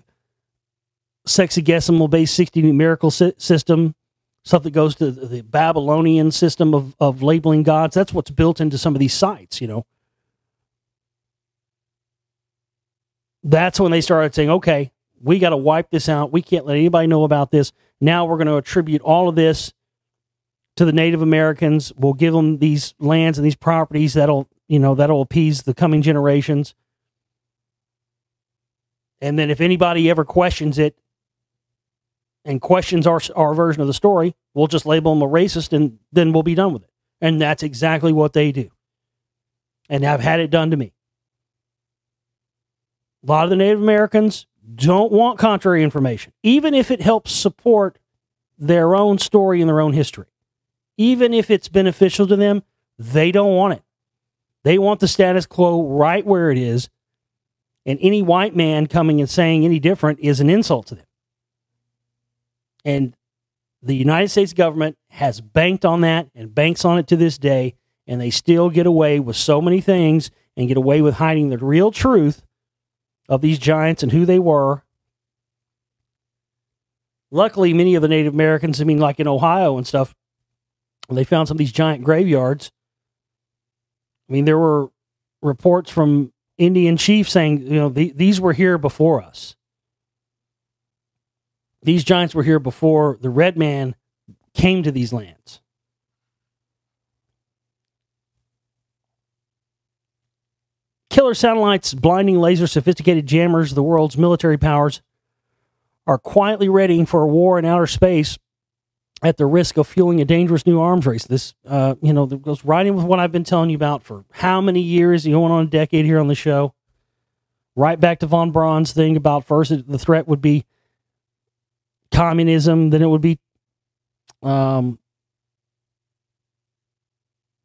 sexagesimal-based 60 numerical system, stuff that goes to the Babylonian system of labeling gods. That's what's built into some of these sites, That's when they started saying, okay, we got to wipe this out. We can't let anybody know about this. Now we're going to attribute all of this to the Native Americans. We'll give them these lands and these properties that'll appease the coming generations. And then if anybody ever questions it and questions our version of the story, we'll just label them a racist and then we'll be done with it. And that's exactly what they do. And I've had it done to me. A lot of the Native Americans don't want contrary information, even if it helps support their own story and their own history. Even if it's beneficial to them, they don't want it. They want the status quo right where it is, and any white man coming and saying any different is an insult to them. And the United States government has banked on that and banks on it to this day, and they still get away with so many things and get away with hiding the real truth of these giants and who they were. Luckily, many of the Native Americans, like in Ohio and stuff, when they found some of these giant graveyards, there were reports from Indian chiefs saying, these were here before us. These giants were here before the red man came to these lands. Killer satellites, blinding lasers, sophisticated jammers, the world's military powers are quietly readying for a war in outer space at the risk of fueling a dangerous new arms race. This, that goes right in with what I've been telling you about for how many years, going on a decade here on the show. Right back to von Braun's thing about first the threat would be communism, then it would be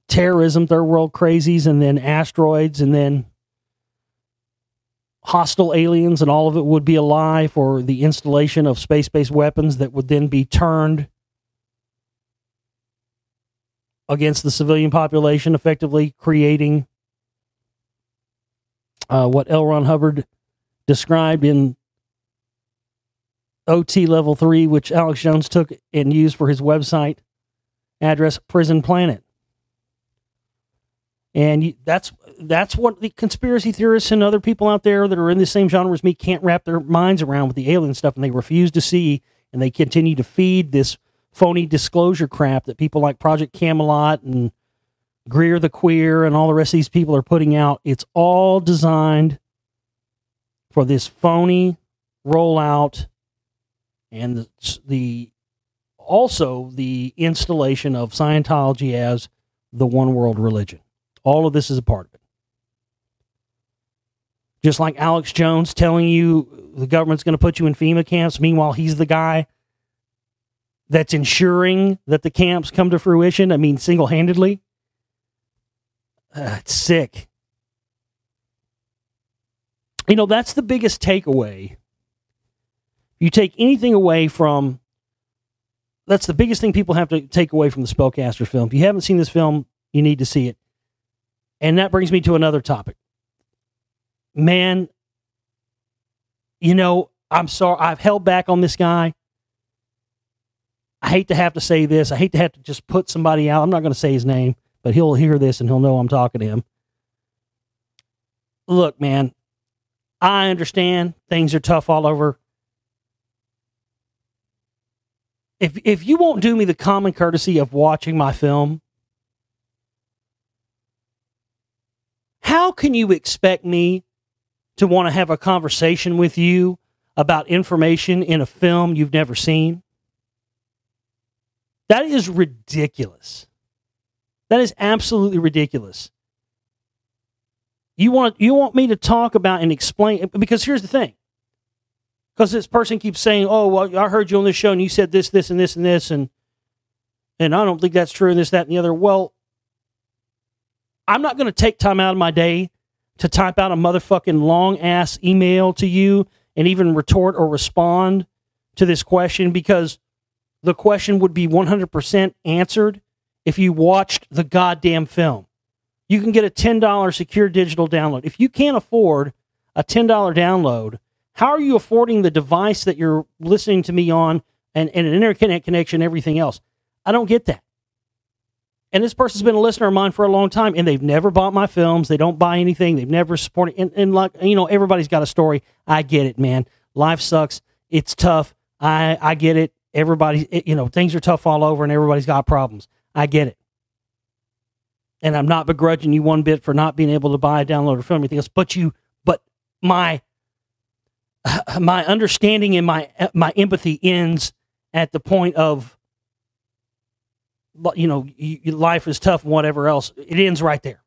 terrorism, third world crazies, and then asteroids, and then hostile aliens, and all of it would be a lie for the installation of space-based weapons that would then be turned against the civilian population, effectively creating what L. Ron Hubbard described in OT Level 3, which Alex Jones took and used for his website address, Prison Planet. And that's what the conspiracy theorists and other people out there that are in the same genre as me can't wrap their minds around with the alien stuff, and they refuse to see, and they continue to feed this phony disclosure crap that people like Project Camelot and Greer the Queer and all the rest of these people are putting out. It's all designed for this phony rollout and also the installation of Scientology as the one world religion. All of this is a part of it. Just like Alex Jones telling you the government's going to put you in FEMA camps, meanwhile he's the guy that's ensuring that the camps come to fruition. I mean, single-handedly. It's sick. You know, that's the biggest takeaway. You take anything away from... That's the biggest thing people have to take away from the Spellcaster film. If you haven't seen this film, you need to see it. And that brings me to another topic. Man, you know, I'm sorry. I've held back on this guy. I hate to have to say this. I hate to have to just put somebody out. I'm not going to say his name, but he'll hear this and he'll know I'm talking to him. Look, man, I understand things are tough all over. If you won't do me the common courtesy of watching my film, how can you expect me to want to have a conversation with you about information in a film you've never seen? That is ridiculous. That is absolutely ridiculous. You want me to talk about and explain, because here's the thing. Because this person keeps saying, oh, well, I heard you on this show and you said this, this, and this, and this, and I don't think that's true, and this, that, and the other. Well, I'm not going to take time out of my day to type out a motherfucking long-ass email to you and even retort or respond to this question, because the question would be 100% answered if you watched the goddamn film. You can get a $10 secure digital download. If you can't afford a $10 download, how are you affording the device that you're listening to me on and an internet connection, everything else? I don't get that. And this person's been a listener of mine for a long time, and they've never bought my films. They don't buy anything. They've never supported. And like, you know, everybody's got a story. I get it, man. Life sucks. It's tough. I get it. Everybody, you know, things are tough all over, and everybody's got problems. I get it. And I'm not begrudging you one bit for not being able to buy a download or film or anything else. But my understanding and my empathy ends at the point of, you know, life is tough and whatever else. It ends right there.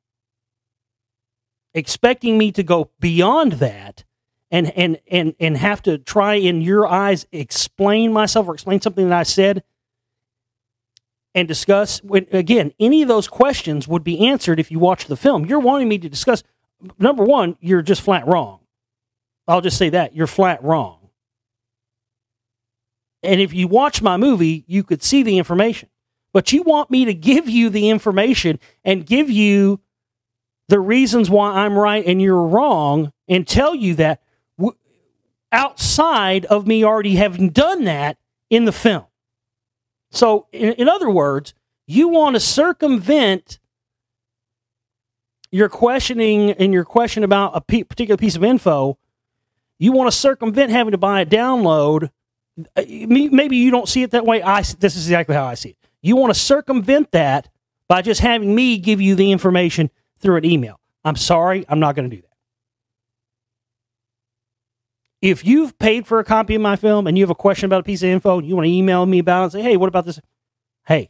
Expecting me to go beyond that and have to try in your eyes explain myself or explain something that I said and discuss, when, again, any of those questions would be answered if you watch the film. You're wanting me to discuss, number one, you're just flat wrong. I'll just say that. You're flat wrong. And if you watch my movie, you could see the information. But you want me to give you the information and give you the reasons why I'm right and you're wrong, and tell you that outside of me already having done that in the film. So, in other words, you want to circumvent your questioning and your question about a particular piece of info. You want to circumvent having to buy a download. Maybe you don't see it that way. This is exactly how I see it. You want to circumvent that by just having me give you the information through an email. I'm sorry, I'm not going to do that. If you've paid for a copy of my film and you have a question about a piece of info and you want to email me about it and say, hey, what about this? Hey,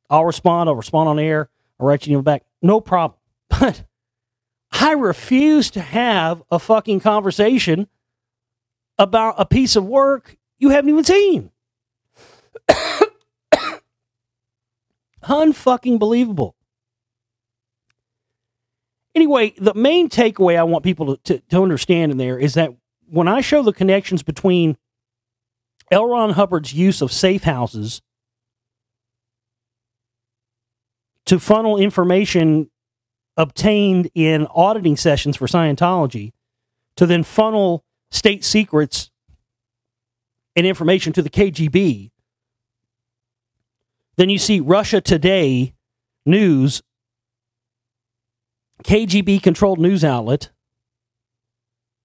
I'll respond on air. I'll write you back. No problem. But I refuse to have a fucking conversation about a piece of work you haven't even seen. Unfucking believable. Anyway, the main takeaway I want people to understand in there is that when I show the connections between L. Ron Hubbard's use of safe houses to funnel information obtained in auditing sessions for Scientology to then funnel state secrets and information to the KGB, then you see Russia Today News, KGB-controlled news outlet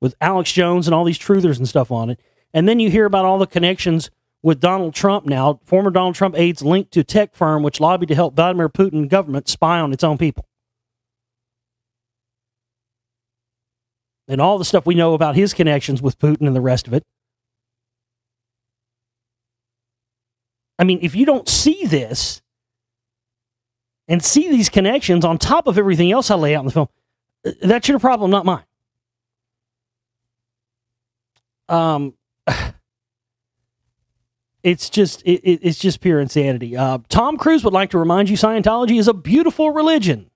with Alex Jones and all these truthers and stuff on it. And then you hear about all the connections with Donald Trump now, former Donald Trump aides linked to tech firm which lobbied to help Vladimir Putin government spy on its own people. And all the stuff we know about his connections with Putin and the rest of it. I mean, if you don't see this and see these connections on top of everything else I lay out in the film, that's your problem, not mine. It's just pure insanity. Tom Cruise would like to remind you Scientology is a beautiful religion.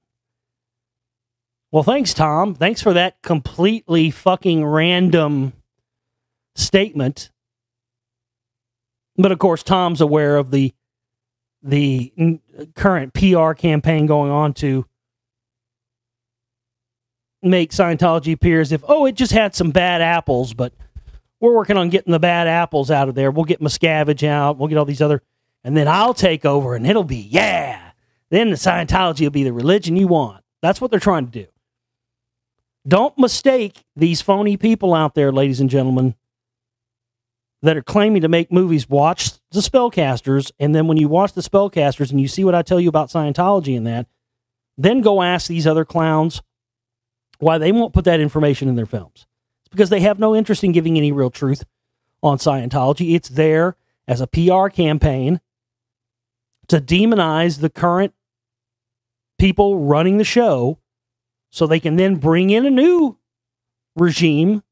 Well, thanks, Tom. Thanks for that completely fucking random statement. But of course, Tom's aware of the current PR campaign going on to make Scientology appear as if, oh, it just had some bad apples, but we're working on getting the bad apples out of there. We'll get Miscavige out. We'll get all these other, and then I'll take over, and it'll be, yeah. Then the Scientology will be the religion you want. That's what they're trying to do. Don't mistake these phony people out there, ladies and gentlemen, that are claiming to make movies. Watch the Spellcasters, and then when you watch the Spellcasters and you see what I tell you about Scientology and that, then go ask these other clowns why they won't put that information in their films. It's because they have no interest in giving any real truth on Scientology. It's there as a PR campaign to demonize the current people running the show so they can then bring in a new regime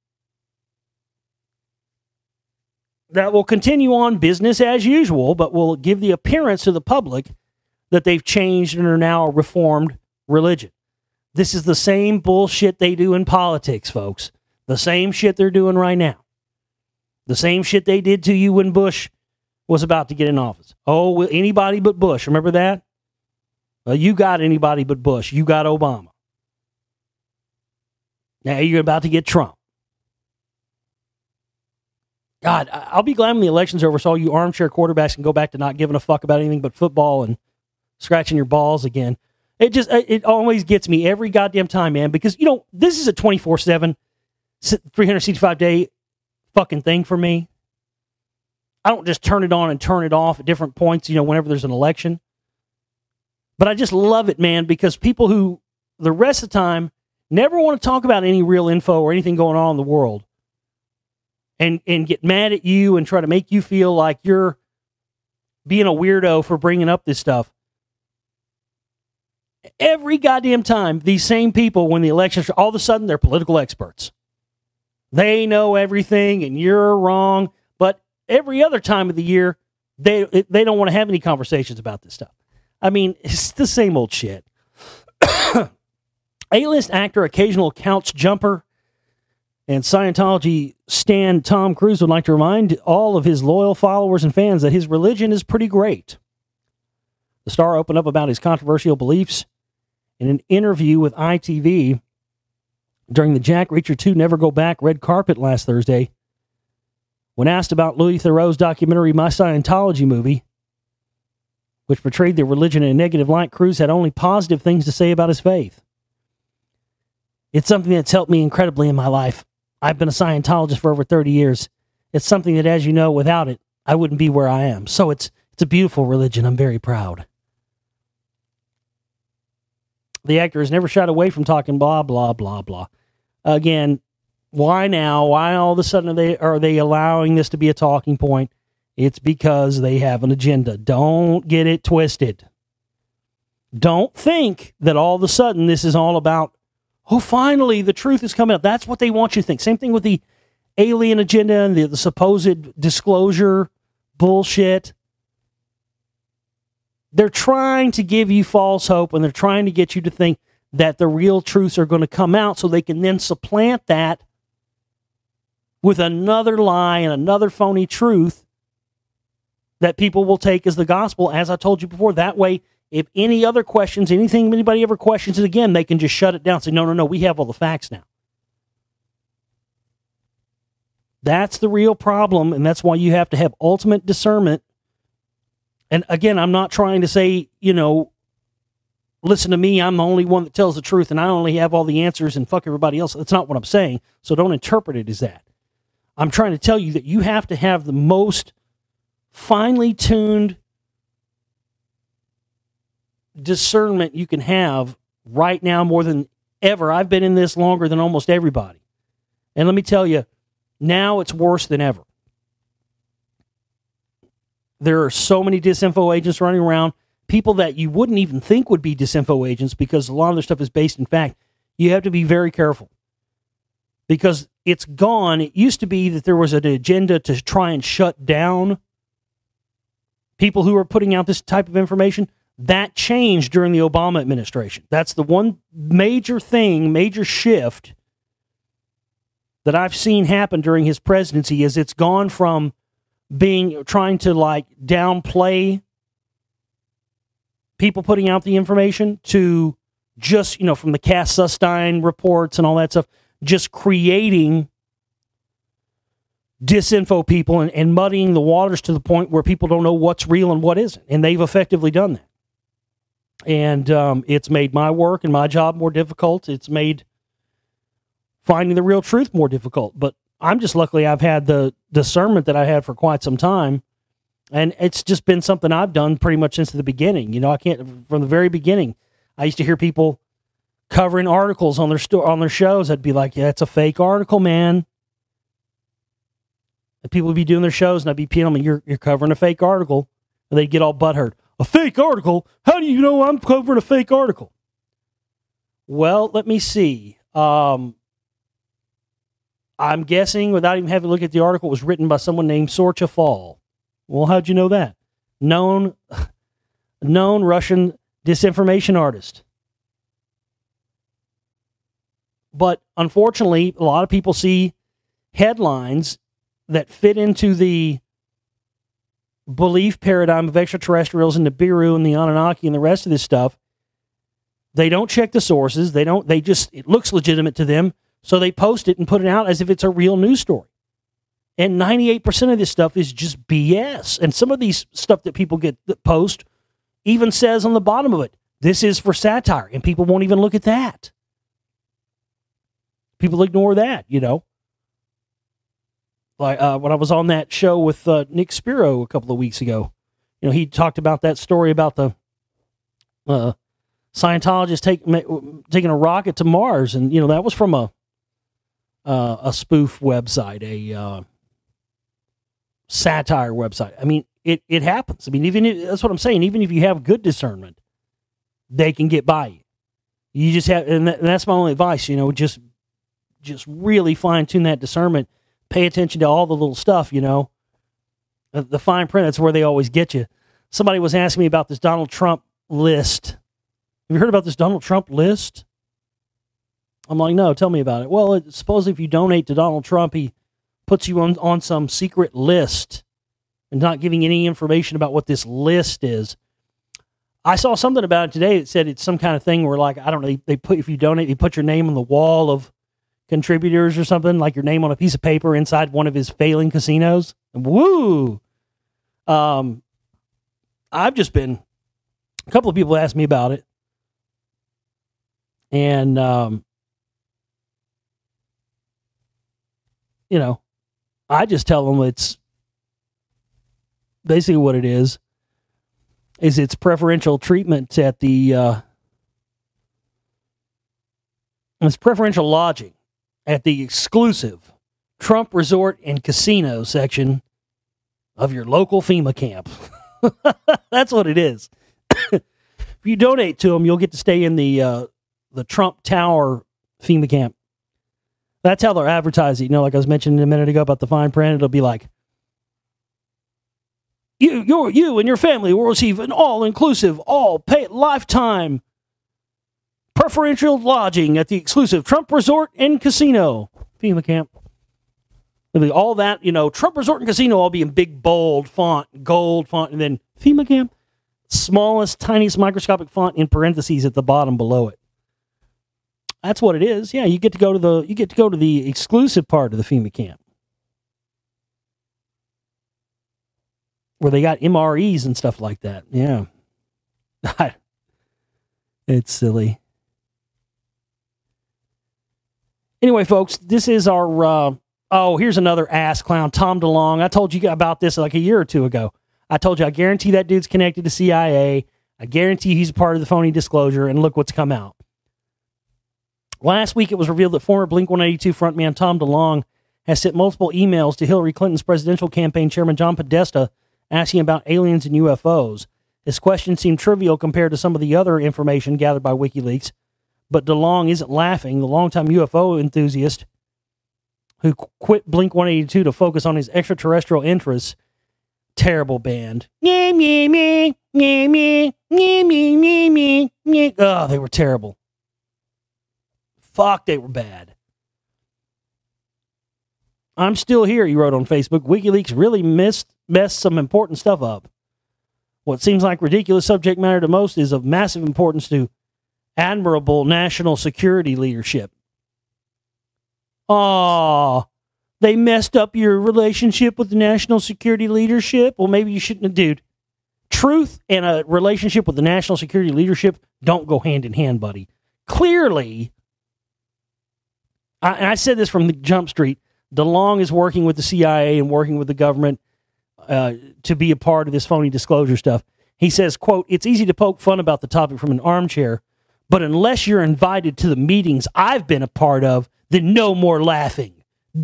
that will continue on business as usual, but will give the appearance to the public that they've changed and are now a reformed religion. This is the same bullshit they do in politics, folks. The same shit they're doing right now. The same shit they did to you when Bush was about to get in office. Oh, well, anybody but Bush. Remember that? Well, you got anybody but Bush. You got Obama. Now you're about to get Trump. God, I'll be glad when the election's over so all you armchair quarterbacks can go back to not giving a fuck about anything but football and scratching your balls again. It always gets me every goddamn time, man, because, you know, this is a 24/7, 365-day fucking thing for me. I don't just turn it on and turn it off at different points, you know, whenever there's an election. But I just love it, man, because people who, the rest of the time, never want to talk about any real info or anything going on in the world and get mad at you and try to make you feel like you're being a weirdo for bringing up this stuff. Every goddamn time, these same people, when the elections, all of a sudden, they're political experts. They know everything and you're wrong. But every other time of the year, they don't want to have any conversations about this stuff. I mean, it's the same old shit. A-list actor, occasional couch jumper, and Scientology stan Tom Cruise would like to remind all of his loyal followers and fans that his religion is pretty great. The star opened up about his controversial beliefs in an interview with ITV during the Jack Reacher 2 Never Go Back red carpet last Thursday. When asked about Louis Theroux's documentary My Scientology movie, which portrayed the religion in a negative light, Cruise had only positive things to say about his faith. It's something that's helped me incredibly in my life. I've been a Scientologist for over 30 years. It's something that, as you know, without it, I wouldn't be where I am. So it's a beautiful religion. I'm very proud. The actor has never shied away from talking blah, blah, blah, blah. Again, why now? Why all of a sudden are they allowing this to be a talking point? It's because they have an agenda. Don't get it twisted. Don't think that all of a sudden this is all about, oh, finally, the truth is coming up. That's what they want you to think. Same thing with the alien agenda and the supposed disclosure bullshit. They're trying to give you false hope, and they're trying to get you to think that the real truths are going to come out so they can then supplant that with another lie and another phony truth that people will take as the gospel, as I told you before. That way, if any other questions, anything anybody ever questions it again, they can just shut it down. Say, no, we have all the facts now. That's the real problem, and that's why you have to have ultimate discernment. And again, I'm not trying to say, listen to me, I'm the only one that tells the truth, and I only have all the answers, and fuck everybody else. That's not what I'm saying, so don't interpret it as that. I'm trying to tell you that you have to have the most finely tuned discernment you can have right now more than ever. I've been in this longer than almost everybody. And let me tell you, now it's worse than ever. There are so many disinfo agents running around, people that you wouldn't even think would be disinfo agents because a lot of their stuff is based in fact. You have to be very careful because it's gone. It used to be that there was an agenda to try and shut down people who are putting out this type of information. That changed during the Obama administration. That's the one major thing, major shift that I've seen happen during his presidency is it's gone from trying to downplay people putting out the information to just, from the Cass Sunstein reports and all that stuff, just creating disinfo people and muddying the waters to the point where people don't know what's real and what isn't. And they've effectively done that. And it's made my work and my job more difficult. It's made finding the real truth more difficult. But I'm just luckily I've had the discernment that I had for quite some time. And it's just been something I've done pretty much since the beginning. I can't, from the very beginning, I used to hear people covering articles on their shows. I'd be like, yeah, it's a fake article, man. And people would be doing their shows, and I'd be peeing them, you're covering a fake article. And they'd get all butthurt. A fake article? How do you know I'm covering a fake article? Well, let me see. I'm guessing, without even having to look at the article, it was written by someone named Sorcha Fall. Well, how'd you know that? Known Russian disinformation artist. But unfortunately, a lot of people see headlines that fit into the belief paradigm of extraterrestrials and Nibiru and the Anunnaki and the rest of this stuff. They don't check the sources. It looks legitimate to them. So they post it and put it out as if it's a real news story. And 98% of this stuff is just BS. And some of these stuff that people that post even says on the bottom of it, this is for satire. And people won't even look at that. People ignore that, Like when I was on that show with Nick Spiro a couple of weeks ago, he talked about that story about the Scientologists taking a rocket to Mars. And, that was from a spoof website, a satire website. I mean, it happens. I mean, that's what I'm saying. Even if you have good discernment, they can get by you. You just have, and that's my only advice. Just really fine tune that discernment. Pay attention to all the little stuff. The fine print. That's where they always get you. Somebody was asking me about this Donald Trump list. Have you heard about this Donald Trump list? I'm like, no, tell me about it. Well, suppose if you donate to Donald Trump, he puts you on some secret list and not giving any information about what this list is. I saw something about it today that said it's some kind of thing where, I don't know, if you donate, they put your name on the wall of contributors or something, like your name on a piece of paper inside one of his failing casinos. Woo! I've just been, a couple of people asked me about it. And, I just tell them it's basically what it is it's preferential treatment at the, it's preferential lodging at the exclusive Trump Resort and Casino section of your local FEMA camp. That's what it is. If you donate to them, you'll get to stay in the Trump Tower FEMA camp. That's how they're advertising. Like I was mentioning a minute ago about the fine print, it'll be like You and your family will receive an all-inclusive, all-pay lifetime preferential lodging at the exclusive Trump Resort and Casino. FEMA camp. All that, Trump Resort and Casino all be in big, bold font, gold font, and then FEMA camp, smallest, tiniest microscopic font in parentheses at the bottom below it. That's what it is. Yeah, you get to go to the exclusive part of the FEMA camp, where they got MREs and stuff like that. Yeah. It's silly. Anyway, folks, this is our, here's another ass clown, Tom DeLonge. I told you about this like a year or two ago. I told you, I guarantee that dude's connected to CIA. I guarantee he's a part of the phony disclosure, and look what's come out. Last week, it was revealed that former Blink-182 frontman Tom DeLonge has sent multiple emails to Hillary Clinton's presidential campaign chairman John Podesta asking about aliens and UFOs. His question seemed trivial compared to some of the other information gathered by WikiLeaks, but DeLonge isn't laughing. The longtime UFO enthusiast who quit Blink-182 to focus on his extraterrestrial interests. Terrible band. Oh, they were terrible. Fuck, they were bad. I'm still here, he wrote on Facebook. WikiLeaks really messed some important stuff up. What seems like ridiculous subject matter to most is of massive importance to admirable national security leadership. Oh, they messed up your relationship with the national security leadership? Well, maybe you shouldn't have, dude. Truth and a relationship with the national security leadership don't go hand in hand, buddy. Clearly, I said this from the Jump Street, DeLonge is working with the CIA and working with the government to be a part of this phony disclosure stuff. He says, quote, "It's easy to poke fun about the topic from an armchair, but unless you're invited to the meetings I've been a part of, then no more laughing.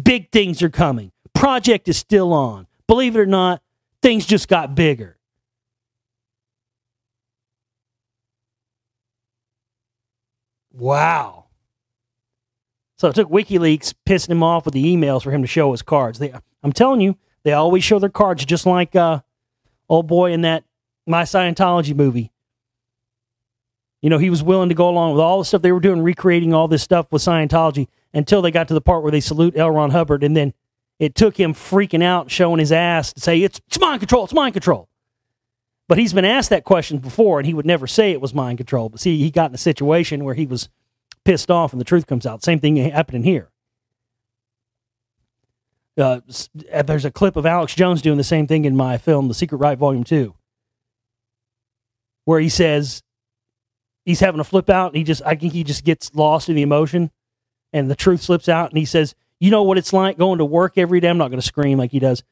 Big things are coming. Project is still on. Believe it or not, things just got bigger." Wow. So it took WikiLeaks pissing him off with the emails for him to show his cards. I'm telling you, they always show their cards, just like old boy in that My Scientology movie. He was willing to go along with all the stuff they were doing, recreating all this stuff with Scientology, until they got to the part where they salute L. Ron Hubbard, and then it took him freaking out, showing his ass to say, it's mind control, it's mind control. But he's been asked that question before, and he would never say it was mind control. But see, he got in a situation where he was pissed off and the truth comes out. Same thing happening here. There's a clip of Alex Jones doing the same thing in my film, The Secret Right, Volume 2, where he says he's having a flip out, and I think he just gets lost in the emotion, and the truth slips out, and he says, you know what it's like going to work every day? I'm not going to scream like he does,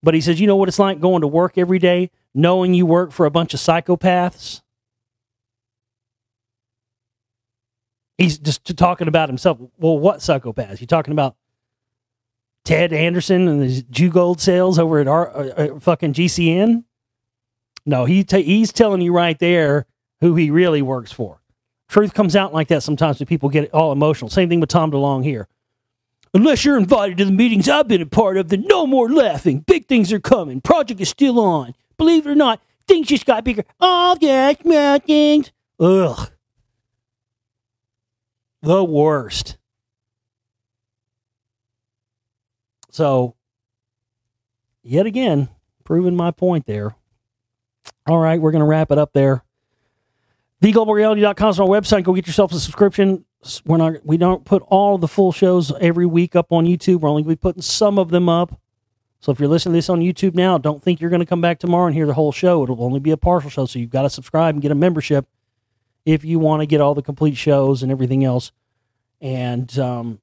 but he says, you know what it's like going to work every day, knowing you work for a bunch of psychopaths? He's just talking about himself. Well, what psychopaths? You talking about Ted Anderson and his Jew Gold sales over at our fucking GCN? No, he's telling you right there who he really works for. Truth comes out like that sometimes when people get all emotional. Same thing with Tom DeLonge here. Unless you're invited to the meetings I've been a part of, then no more laughing. Big things are coming. Project is still on. Believe it or not, things just got bigger. All that small things. Ugh. The worst. So, yet again, proving my point there. All right, we're going to wrap it up there. TheGlobalReality.com is our website. Go get yourself a subscription. We don't put all the full shows every week up on YouTube. We're only going to be putting some of them up. So if you're listening to this on YouTube now, don't think you're going to come back tomorrow and hear the whole show. It'll only be a partial show. So you've got to subscribe and get a membership if you want to get all the complete shows and everything else. And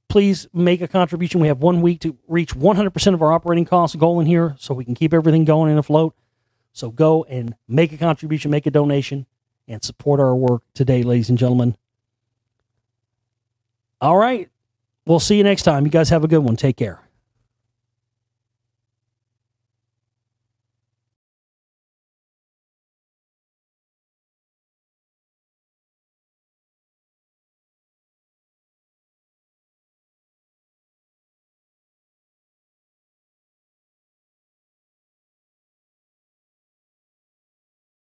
please make a contribution. We have 1 week to reach 100% of our operating costs goal in here so we can keep everything going and afloat. So go and make a contribution, make a donation, and support our work today, ladies and gentlemen. All right. We'll see you next time. You guys have a good one. Take care.